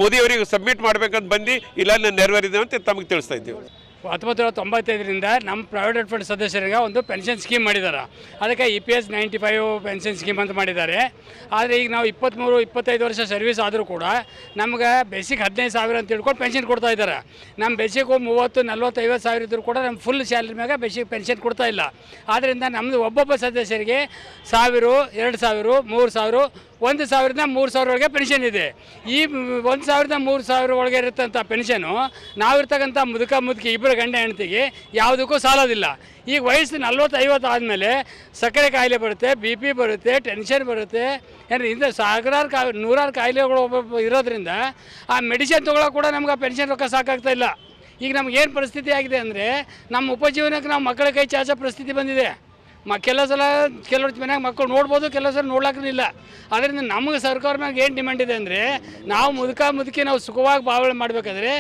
ಮೋದಿಯವರಿಗೆ ಸಬ್ಮಿಟ್ ಮಾಡ್ಬೇಕಂತ ಬಂದು ಇಲ್ಲ ನೆರವೇರಿದೆ ಅಂತ ತಮಗೆ ತಿಳಿಸ್ತಾ ಇದ್ದೀವಿ. 1995ರಿಂದ ನಮ್ಮ ಪ್ರಾವಿಡೆಂಟ್ ಫಂಡ್ ಸದಸ್ಯರಿಗೆ ಒಂದು ಪೆನ್ಷನ್ ಸ್ಕೀಮ್ ಮಾಡಿದ್ದಾರೆ. ಅದಕ್ಕೆ EPS 95 ಪೆನ್ಷನ್ ಸ್ಕೀಮ್ ಅಂತ ಮಾಡಿದ್ದಾರೆ. ಆದರೆ ಈಗ ನಾವು 23-25 ವರ್ಷ ಸರ್ವಿಸ್ ಆದರೂ ಕೂಡ ನಮ್ಗೆ ಬೇಸಿಕ್ 15,000 ಅಂತ ತಿಳ್ಕೊಂಡು ಪೆನ್ಷನ್ ಕೊಡ್ತಾ ಇದ್ದಾರೆ. ನಮ್ಮ ಬೇಸಿಕ್ಕು 30, 40, 50 ಸಾವಿರ ಇದ್ದರೂ ಕೂಡ ನಮ್ಮ ಫುಲ್ ಸ್ಯಾಲ್ರಿ ಮ್ಯಾಗ ಬೇಸಿಕ್ ಪೆನ್ಷನ್ ಕೊಡ್ತಾ ಇಲ್ಲ. ಆದ್ದರಿಂದ ನಮ್ಮದು ಒಬ್ಬೊಬ್ಬ ಸದಸ್ಯರಿಗೆ 1000, 2000, 3000, 1,000ರಿಂದ 3,000 ಒಳಗೆ ಪೆನ್ಷನ್ ಇದೆ. ಈ 1,000ರಿಂದ 3,000 ಒಳಗೆ ಇರುತ್ತಂಥ ಪೆನ್ಷನು ನಾವಿರ್ತಕ್ಕಂಥ ಮುದುಕಿ ಇಬ್ಬರು ಗಂಡ ಹೆಂಡತಿಗೆ ಯಾವುದಕ್ಕೂ ಸಾಲೋದಿಲ್ಲ. ಈಗ ವಯಸ್ಸು 40-50 ಆದಮೇಲೆ ಸಕ್ಕರೆ ಕಾಯಿಲೆ ಬರುತ್ತೆ, BP ಬರುತ್ತೆ, ಟೆನ್ಷನ್ ಬರುತ್ತೆ, ಏನಾರು ಇಂಥ ನೂರಾರು ಕಾಯಿಲೆಗಳು ಇರೋದ್ರಿಂದ ಆ ಮೆಡಿಸಿನ್ ತೊಗೊಳಕ್ಕೆ ಕೂಡ ನಮ್ಗೆ ಆ ಪೆನ್ಷನ್ ರೊಕ್ಕ ಸಾಕಾಗ್ತಾ ಇಲ್ಲ. ಈಗ ನಮಗೇನು ಪರಿಸ್ಥಿತಿ ಆಗಿದೆ ಅಂದರೆ ನಮ್ಮ ಉಪಜೀವನಕ್ಕೆ ನಾವು ಮಕ್ಕಳ ಕೈ ಚಾಚೋ ಪರಿಸ್ಥಿತಿ ಬಂದಿದೆ. ಕೆಲವು ಸಲ ಕೆಲವ್ರ ಮನ್ಯಾಗ ಮಕ್ಕಳು ನೋಡ್ಬೋದು, ಕೆಲವು ಸಲ ನೋಡ್ಲಾಕಿಲ್ಲ. ಅದರಿಂದ ನಮಗೆ ಸರ್ಕಾರ ಮ್ಯಾಗ ಏನು ಡಿಮ್ಯಾಂಡ್ ಇದೆ ಅಂದರೆ ನಾವು ಮುದುಕಿ ನಾವು ಸುಖವಾಗಿ ಬಾವಳೆ ಮಾಡಬೇಕಾದ್ರೆ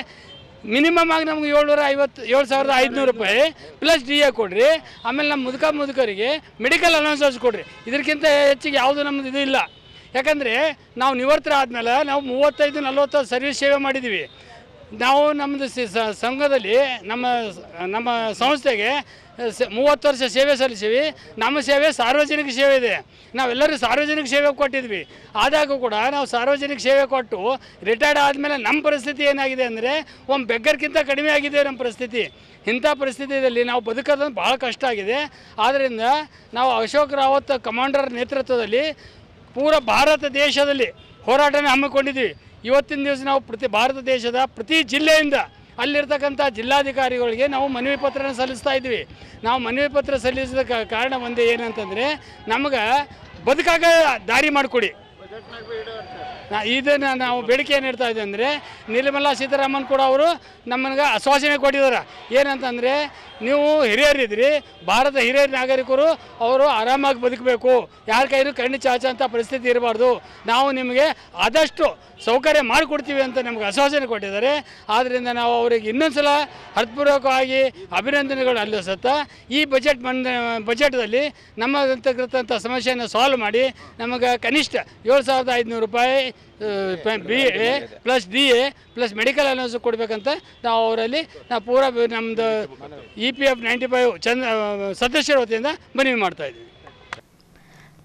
ಮಿನಿಮಮ್ ಆಗಿ ನಮ್ಗೆ 7,500 ರೂಪಾಯಿ ಪ್ಲಸ್ DA ಕೊಡಿರಿ. ಆಮೇಲೆ ನಮ್ಮ ಮುದುಕರಿಗೆ ಮೆಡಿಕಲ್ ಅಲೌನ್ಸಸ್ ಕೊಡಿರಿ. ಇದಕ್ಕಿಂತ ಹೆಚ್ಚಿಗೆ ಯಾವುದು ನಮ್ಮದು ಇದು ಇಲ್ಲ. ಯಾಕಂದರೆ ನಾವು ನಿವೃತ್ತರ ಆದಮೇಲೆ ನಾವು 35-40 ಸರ್ವಿಸ್ ಸೇವೆ ಮಾಡಿದ್ದೀವಿ. ನಾವು ನಮ್ಮದು ಸಂಘದಲ್ಲಿ ನಮ್ಮ ಸಂಸ್ಥೆಗೆ 30 ವರ್ಷ ಸೇವೆ ಸಲ್ಲಿಸಿವಿ. ನಮ್ಮ ಸೇವೆ ಸಾರ್ವಜನಿಕ ಸೇವೆ ಇದೆ. ನಾವೆಲ್ಲರೂ ಸಾರ್ವಜನಿಕ ಸೇವೆ ಕೊಟ್ಟಿದ್ವಿ. ಆದಾಗೂ ಕೂಡ ನಾವು ಸಾರ್ವಜನಿಕ ಸೇವೆ ಕೊಟ್ಟು ರಿಟೈರ್ಡ್ ಆದಮೇಲೆ ನಮ್ಮ ಪರಿಸ್ಥಿತಿ ಏನಾಗಿದೆ ಅಂದರೆ ಒಂದು ಬೆಗ್ಗರ್ಗಿಂತ ಕಡಿಮೆ ಆಗಿದೆ ನಮ್ಮ ಪರಿಸ್ಥಿತಿ. ಇಂಥ ಪರಿಸ್ಥಿತಿಯಲ್ಲಿ ನಾವು ಬದುಕೋದು ಭಾಳ ಕಷ್ಟ ಆಗಿದೆ. ಆದ್ದರಿಂದ ನಾವು ಅಶೋಕ್ ರಾವತ್ ಕಮಾಂಡರ್ ನೇತೃತ್ವದಲ್ಲಿ ಪೂರ ಭಾರತ ದೇಶದಲ್ಲಿ ಹೋರಾಟನ ಹಮ್ಮಿಕೊಂಡಿದ್ವಿ. ಇವತ್ತಿನ ದಿವಸ ನಾವು ಭಾರತ ದೇಶದ ಪ್ರತಿ ಜಿಲ್ಲೆಯಿಂದ ಅಲ್ಲಿರ್ತಕ್ಕಂಥ ಜಿಲ್ಲಾಧಿಕಾರಿಗಳಿಗೆ ನಾವು ಮನವಿ ಪತ್ರನ ಸಲ್ಲಿಸ್ತಾ ಇದ್ವಿ. ನಾವು ಮನವಿ ಪತ್ರ ಸಲ್ಲಿಸಿದ ಕಾರಣ ಒಂದೇ ಏನಂತಂದರೆ ನಮಗೆ ಬದುಕಾಗ ದಾರಿ ಮಾಡಿಕೊಡಿ. ಇದನ್ನು ನಾವು ಬೇಡಿಕೆ ಏನು ಇಡ್ತಾ ಇದ್ದೀವಿ ಅಂದರೆ ನಿರ್ಮಲಾ ಸೀತಾರಾಮನ್ ಕೂಡ ಅವರು ನಮಗೆ ಆಶ್ವಾಸನೆ ಕೊಟ್ಟಿದ್ದಾರೆ. ಏನಂತಂದರೆ ನೀವು ಹಿರಿಯರಿದ್ರಿ, ಭಾರತ ಹಿರಿಯ ನಾಗರಿಕರು, ಅವರು ಆರಾಮಾಗಿ ಬದುಕಬೇಕು, ಯಾರ ಕೈಲೂ ಕಣ್ಣು ಚಾಚಂಥ ಪರಿಸ್ಥಿತಿ ಇರಬಾರ್ದು, ನಾವು ನಿಮಗೆ ಆದಷ್ಟು ಸೌಕರ್ಯ ಮಾಡಿಕೊಡ್ತೀವಿ ಅಂತ ನಮಗೆ ಆಶ್ವಾಸನೆ ಕೊಟ್ಟಿದ್ದಾರೆ. ಆದ್ದರಿಂದ ನಾವು ಅವರಿಗೆ ಇನ್ನೊಂದು ಸಲ ಹೃತ್ಪೂರ್ವಕವಾಗಿ ಅಭಿನಂದನೆಗಳು ಅಲ್ಲಿಸುತ್ತ ಈ ಬಜೆಟ್ದಲ್ಲಿ ನಮ್ಮಂತಕ್ಕಂಥ ಸಮಸ್ಯೆಯನ್ನು ಸಾಲ್ವ್ ಮಾಡಿ ನಮಗೆ ಕನಿಷ್ಠ 7,500 ರೂಪಾಯಿ BA plus DA plus medical allowance ಕೊಡಬೇಕಂತ ನಾವು ಅವರಲ್ಲಿ ಪೂರಾ ನಮ್ಮದು EPF 95 ಸದಸ್ಯರ ವತಿಯಿಂದ ಮನವಿ ಮಾಡ್ತಾಯಿದ್ದೀವಿ.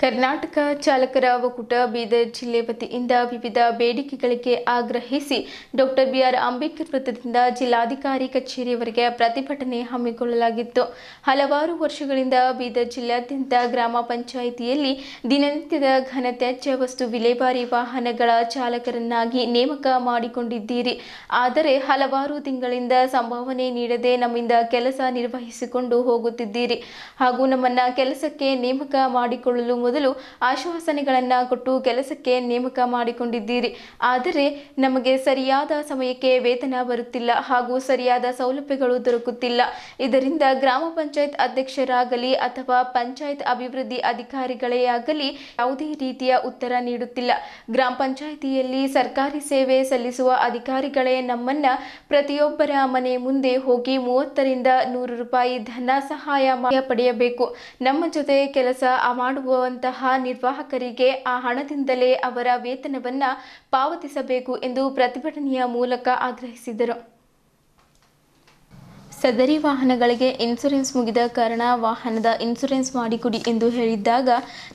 ಕರ್ನಾಟಕ ಚಾಲಕರ ಒಕ್ಕೂಟ ಬೀದರ್ ಜಿಲ್ಲೆ ವತಿಯಿಂದ ವಿವಿಧ ಬೇಡಿಕೆಗಳಿಗೆ ಆಗ್ರಹಿಸಿ ಡಾಕ್ಟರ್ BR ಅಂಬೇಡ್ಕರ್ ವೃತ್ತದಿಂದ ಜಿಲ್ಲಾಧಿಕಾರಿ ಕಚೇರಿಯವರೆಗೆ ಪ್ರತಿಭಟನೆ ಹಮ್ಮಿಕೊಳ್ಳಲಾಗಿತ್ತು. ಹಲವಾರು ವರ್ಷಗಳಿಂದ ಬೀದರ್ ಜಿಲ್ಲೆಯಾದ್ಯಂತ ಗ್ರಾಮ ಪಂಚಾಯಿತಿಯಲ್ಲಿ ದಿನನಿತ್ಯದ ಘನತ್ಯಾಜ್ಯ ವಸ್ತು ವಿಲೇವಾರಿ ವಾಹನಗಳ ಚಾಲಕರನ್ನಾಗಿ ನೇಮಕ ಮಾಡಿಕೊಂಡಿದ್ದೀರಿ. ಆದರೆ ಹಲವಾರು ತಿಂಗಳಿಂದ ಸಂಭಾವನೆ ನೀಡದೆ ನಮ್ಮಿಂದ ಕೆಲಸ ನಿರ್ವಹಿಸಿಕೊಂಡು ಹೋಗುತ್ತಿದ್ದೀರಿ ಹಾಗೂ ನಮ್ಮನ್ನ ಕೆಲಸಕ್ಕೆ ನೇಮಕ ಮಾಡಿಕೊಳ್ಳಲು ಮೊದಲು ಆಶ್ವಾಸನೆಗಳನ್ನು ಕೊಟ್ಟು ಕೆಲಸಕ್ಕೆ ನೇಮಕ ಮಾಡಿಕೊಂಡಿದ್ದೀರಿ. ಆದರೆ ನಮಗೆ ಸರಿಯಾದ ಸಮಯಕ್ಕೆ ವೇತನ ಬರುತ್ತಿಲ್ಲ ಹಾಗೂ ಸರಿಯಾದ ಸೌಲಭ್ಯಗಳು ದೊರಕುತ್ತಿಲ್ಲ. ಇದರಿಂದ ಗ್ರಾಮ ಪಂಚಾಯತ್ ಅಧ್ಯಕ್ಷರಾಗಲಿ ಅಥವಾ ಪಂಚಾಯತ್ ಅಭಿವೃದ್ಧಿ ಅಧಿಕಾರಿಗಳೇ ಆಗಲಿ ಯಾವುದೇ ರೀತಿಯ ಉತ್ತರ ನೀಡುತ್ತಿಲ್ಲ. ಗ್ರಾಮ ಪಂಚಾಯಿತಿಯಲ್ಲಿ ಸರ್ಕಾರಿ ಸೇವೆ ಸಲ್ಲಿಸುವ ಅಧಿಕಾರಿಗಳೇ ನಮ್ಮನ್ನ ಪ್ರತಿಯೊಬ್ಬರ ಮನೆ ಮುಂದೆ ಹೋಗಿ 30 ರಿಂದ 100 ರೂಪಾಯಿ ಧನ ಸಹಾಯ ಪಡೆಯಬೇಕು. ನಮ್ಮ ಜೊತೆ ಕೆಲಸ ಮಾಡುವಂತಹ ನಿರ್ವಾಹಕರಿಗೆ ಆ ಹಣದಿಂದಲೇ ಅವರ ವೇತನವನ್ನ ಪಾವತಿಸಬೇಕು ಎಂದು ಪ್ರತಿಭಟನೆಯ ಮೂಲಕ ಆಗ್ರಹಿಸಿದರು. ಸದರಿ ವಾಹನಗಳಿಗೆ ಇನ್ಶೂರೆನ್ಸ್ ಮುಗಿದ ಕಾರಣ ವಾಹನದ ಇನ್ಶೂರೆನ್ಸ್ ಮಾಡಿಕೊಡಿ ಎಂದು ಹೇಳಿದ್ದಾಗ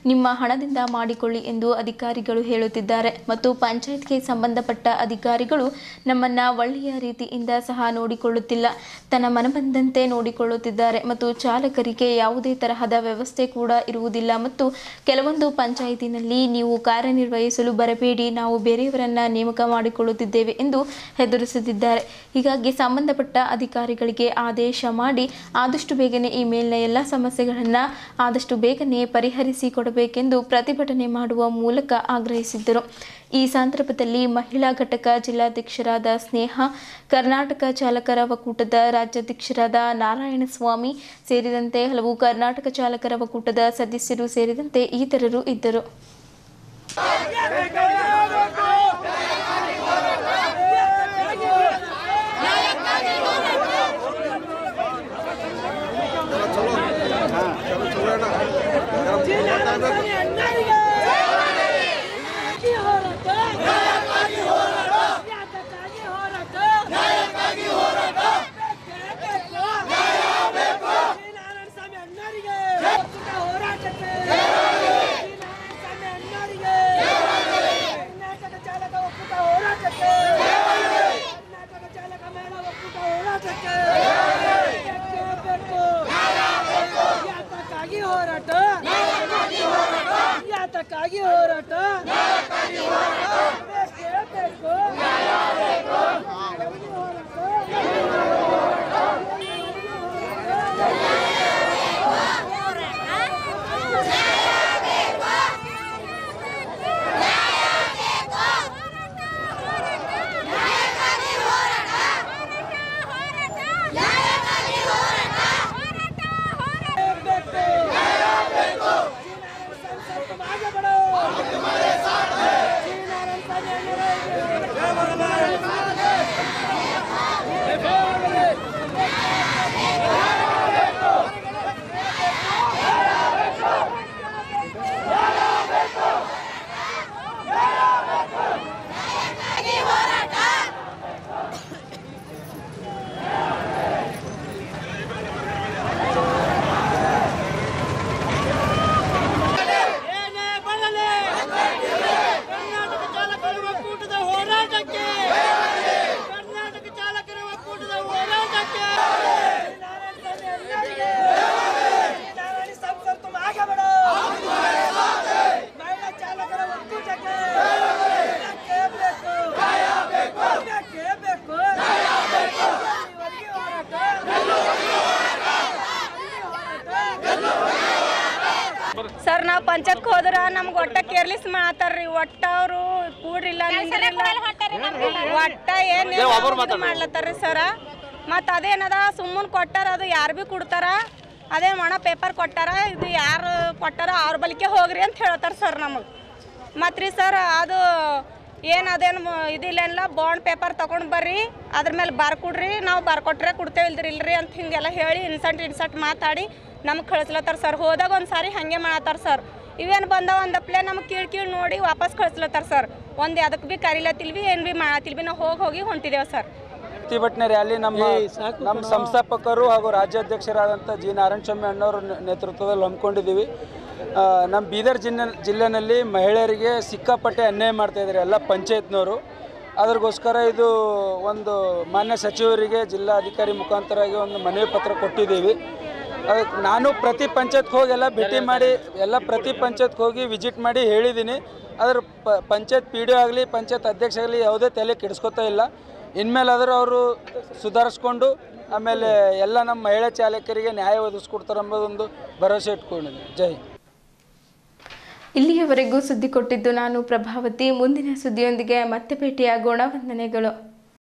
ನಿಮ್ಮ ಹಣದಿಂದ ಮಾಡಿಕೊಳ್ಳಿ ಎಂದು ಅಧಿಕಾರಿಗಳು ಹೇಳುತ್ತಿದ್ದಾರೆ ಮತ್ತು ಪಂಚಾಯತ್ಗೆ ಸಂಬಂಧಪಟ್ಟ ಅಧಿಕಾರಿಗಳು ನಮ್ಮನ್ನ ಒಳ್ಳೆಯ ರೀತಿಯಿಂದ ಸಹ ನೋಡಿಕೊಳ್ಳುತ್ತಿಲ್ಲ. ತನ್ನ ಮನಬಂದಂತೆ ನೋಡಿಕೊಳ್ಳುತ್ತಿದ್ದಾರೆ ಮತ್ತು ಚಾಲಕರಿಗೆ ಯಾವುದೇ ತರಹದ ವ್ಯವಸ್ಥೆ ಕೂಡ ಇರುವುದಿಲ್ಲ ಮತ್ತು ಕೆಲವೊಂದು ಪಂಚಾಯತಿನಲ್ಲಿ ನೀವು ಕಾರ್ಯನಿರ್ವಹಿಸಲು ಬರಬೇಡಿ, ನಾವು ಬೇರೆಯವರನ್ನ ನೇಮಕ ಮಾಡಿಕೊಳ್ಳುತ್ತಿದ್ದೇವೆ ಎಂದು ಹೆದರಿಸುತ್ತಿದ್ದಾರೆ. ಹೀಗಾಗಿ ಸಂಬಂಧಪಟ್ಟ ಅಧಿಕಾರಿಗಳಿಗೆ ಆದೇಶ ಮಾಡಿ ಆದಷ್ಟು ಬೇಗನೆ ಈ ಮೇಲಿನ ಎಲ್ಲ ಸಮಸ್ಯೆಗಳನ್ನು ಆದಷ್ಟು ಬೇಗನೆ ಪರಿಹರಿಸಿ ಕೊಡಬೇಕೆಂದು ಪ್ರತಿಭಟನೆ ಮಾಡುವ ಮೂಲಕ ಆಗ್ರಹಿಸಿದ್ದರು. ಈ ಸಂದರ್ಭದಲ್ಲಿ ಮಹಿಳಾ ಘಟಕ ಜಿಲ್ಲಾಧ್ಯಕ್ಷರಾದ ಸ್ನೇಹ, ಕರ್ನಾಟಕ ಚಾಲಕರ ಒಕ್ಕೂಟದ ರಾಜ್ಯಾಧ್ಯಕ್ಷರಾದ ನಾರಾಯಣಸ್ವಾಮಿ ಸೇರಿದಂತೆ ಹಲವು ಕರ್ನಾಟಕ ಚಾಲಕರ ಒಕ್ಕೂಟದ ಸದಸ್ಯರು ಸೇರಿದಂತೆ ಇತರರು ಇದ್ದರು. ಸರ್ ನಾವು ಪಂಚಾಯತ್ಗೆ ಹೋದ್ರೆ ನಮ್ಗೆ ಒಟ್ಟ ಕೇರ್ಲೆಸ್ ಮಾಡತ್ತಾರ್ರಿ. ಒಟ್ಟ ಅವರು ಕೂಡ್ರಿಲ್ಲ ಒಟ್ಟ ಏನು ಮಾಡ್ಲತ್ತಾರ್ರಿ ಸರ. ಮತ್ತು ಅದೇನದ ಸುಮ್ಮನೆ ಕೊಟ್ಟಾರ, ಅದು ಯಾರು ಭೀ ಕೊಡ್ತಾರ, ಅದೇ ಒಣ ಪೇಪರ್ ಕೊಟ್ಟಾರ, ಇದು ಯಾರು ಕೊಟ್ಟಾರ ಅವ್ರ ಬಳಿಕೆ ಹೋಗ್ರಿ ಅಂತ ಹೇಳ್ತಾರೆ ಸರ್ ನಮಗೆ. ಮತ್ತು ರೀ ಸರ್ ಅದು ಏನು ಅದೇನು ಇದಿಲ್ಲ, ಬಾಂಡ್ ಪೇಪರ್ ತೊಗೊಂಡು ಬರ್ರಿ, ಅದ್ರ ಮೇಲೆ ಬರ್ಕೊಡ್ರಿ, ನಾವು ಬರ್ಕೊಟ್ರೆ ಕೊಡ್ತೇವೆ ಇಲ್ರಿ ಅಂತ ಹಿಂಗೆಲ್ಲ ಹೇಳಿ ಇನ್ಸಂಟ್ ಮಾತಾಡಿ ನಮ್ಗೆ ಕಳಿಸ್ಲತ್ತಾರ ಸರ್. ಹೋದಾಗ ಒಂದು ಸಾರಿ ಹಾಗೆ ಮಾಡತ್ತಾರ ಸರ್. ಇವೇನು ಬಂದಾವ ಒಂದಪ್ಲೆ ನಮ್ಗೆ ಕೀಳು ನೋಡಿ ವಾಪಸ್ ಕಳಿಸ್ಲತ್ತಾರ ಸರ್. ಒಂದು ಅದಕ್ಕೆ ಭೀ ಕರಿಲತ್ತಿಲ್ವಿ, ಏನು ಭೀ ಮಾಡತ್ತಿಲ್ವಿ, ನಾವು ಹೋಗಿ ಹೊಂಟಿದ್ದೇವೆ ಸರ್. ಪ್ರತಿಭಟನೆ ರ್ಯಾಲಿ ನಮ್ಮ ಸಂಸ್ಥಾಪಕರು ಹಾಗೂ ರಾಜ್ಯಾಧ್ಯಕ್ಷರಾದಂಥ ಜಿ ನಾರಾಯಣಸ್ವಾಮಿ ಅಣ್ಣವ್ರ ನೇತೃತ್ವದಲ್ಲಿ ಹಮ್ಮಿಕೊಂಡಿದ್ದೀವಿ. ನಮ್ಮ ಬೀದರ್ ಜಿಲ್ಲೆಯಲ್ಲಿ ಮಹಿಳೆಯರಿಗೆ ಸಿಕ್ಕಾಪಟ್ಟೆ ಅನ್ಯಾಯ ಮಾಡ್ತಾಯಿದ್ದಾರೆ ಎಲ್ಲ ಪಂಚಾಯತ್ನವರು. ಅದಕ್ಕೋಸ್ಕರ ಇದು ಒಂದು ಮಾನ್ಯ ಸಚಿವರಿಗೆ ಜಿಲ್ಲಾಧಿಕಾರಿ ಮುಖಾಂತರವಾಗಿ ಒಂದು ಮನವಿ ಪತ್ರ ಕೊಟ್ಟಿದ್ದೀವಿ. ಅದಕ್ಕೆ ನಾನು ಪ್ರತಿ ಪಂಚಾಯತ್ಗೆ ಹೋಗಿ ಎಲ್ಲ ಭೇಟಿ ಮಾಡಿ ಪ್ರತಿ ಪಂಚಾಯತ್ಗೆ ಹೋಗಿ ವಿಸಿಟ್ ಮಾಡಿ ಹೇಳಿದ್ದೀನಿ. ಅದ್ರ ಪಂಚಾಯತ್ ಪಿ ಡಿ ಆಗಲಿ ಪಂಚಾಯತ್ ಅಧ್ಯಕ್ಷ ಆಗಲಿ ಯಾವುದೇ ತಲೆ ಕೆಡಿಸ್ಕೊತಾ ಇಲ್ಲ. ಇನ್ಮೇಲಾದರೂ ಅವರು ಸುಧಾರಿಸ್ಕೊಂಡು ಆಮೇಲೆ ಎಲ್ಲ ನಮ್ಮ ಮಹಿಳಾ ಚಾಲಕರಿಗೆ ನ್ಯಾಯ ಒದಗಿಸ್ಕೊಡ್ತಾರೆ ಎಂಬುದೊಂದು ಭರವಸೆ ಇಟ್ಕೊಂಡಿದ್ದೀನಿ. ಜೈ ಇಲ್ಲಿಯವರೆಗೂ ಸುದ್ದಿ ಕೊಟ್ಟಿದ್ದು ನಾನು ಪ್ರಭಾವತಿ. ಮುಂದಿನ ಸುದ್ದಿಯೊಂದಿಗೆ ಮತ್ತೆ ಭೇಟಿಯಾಗೋಣ. ವಂದನೆಗಳು.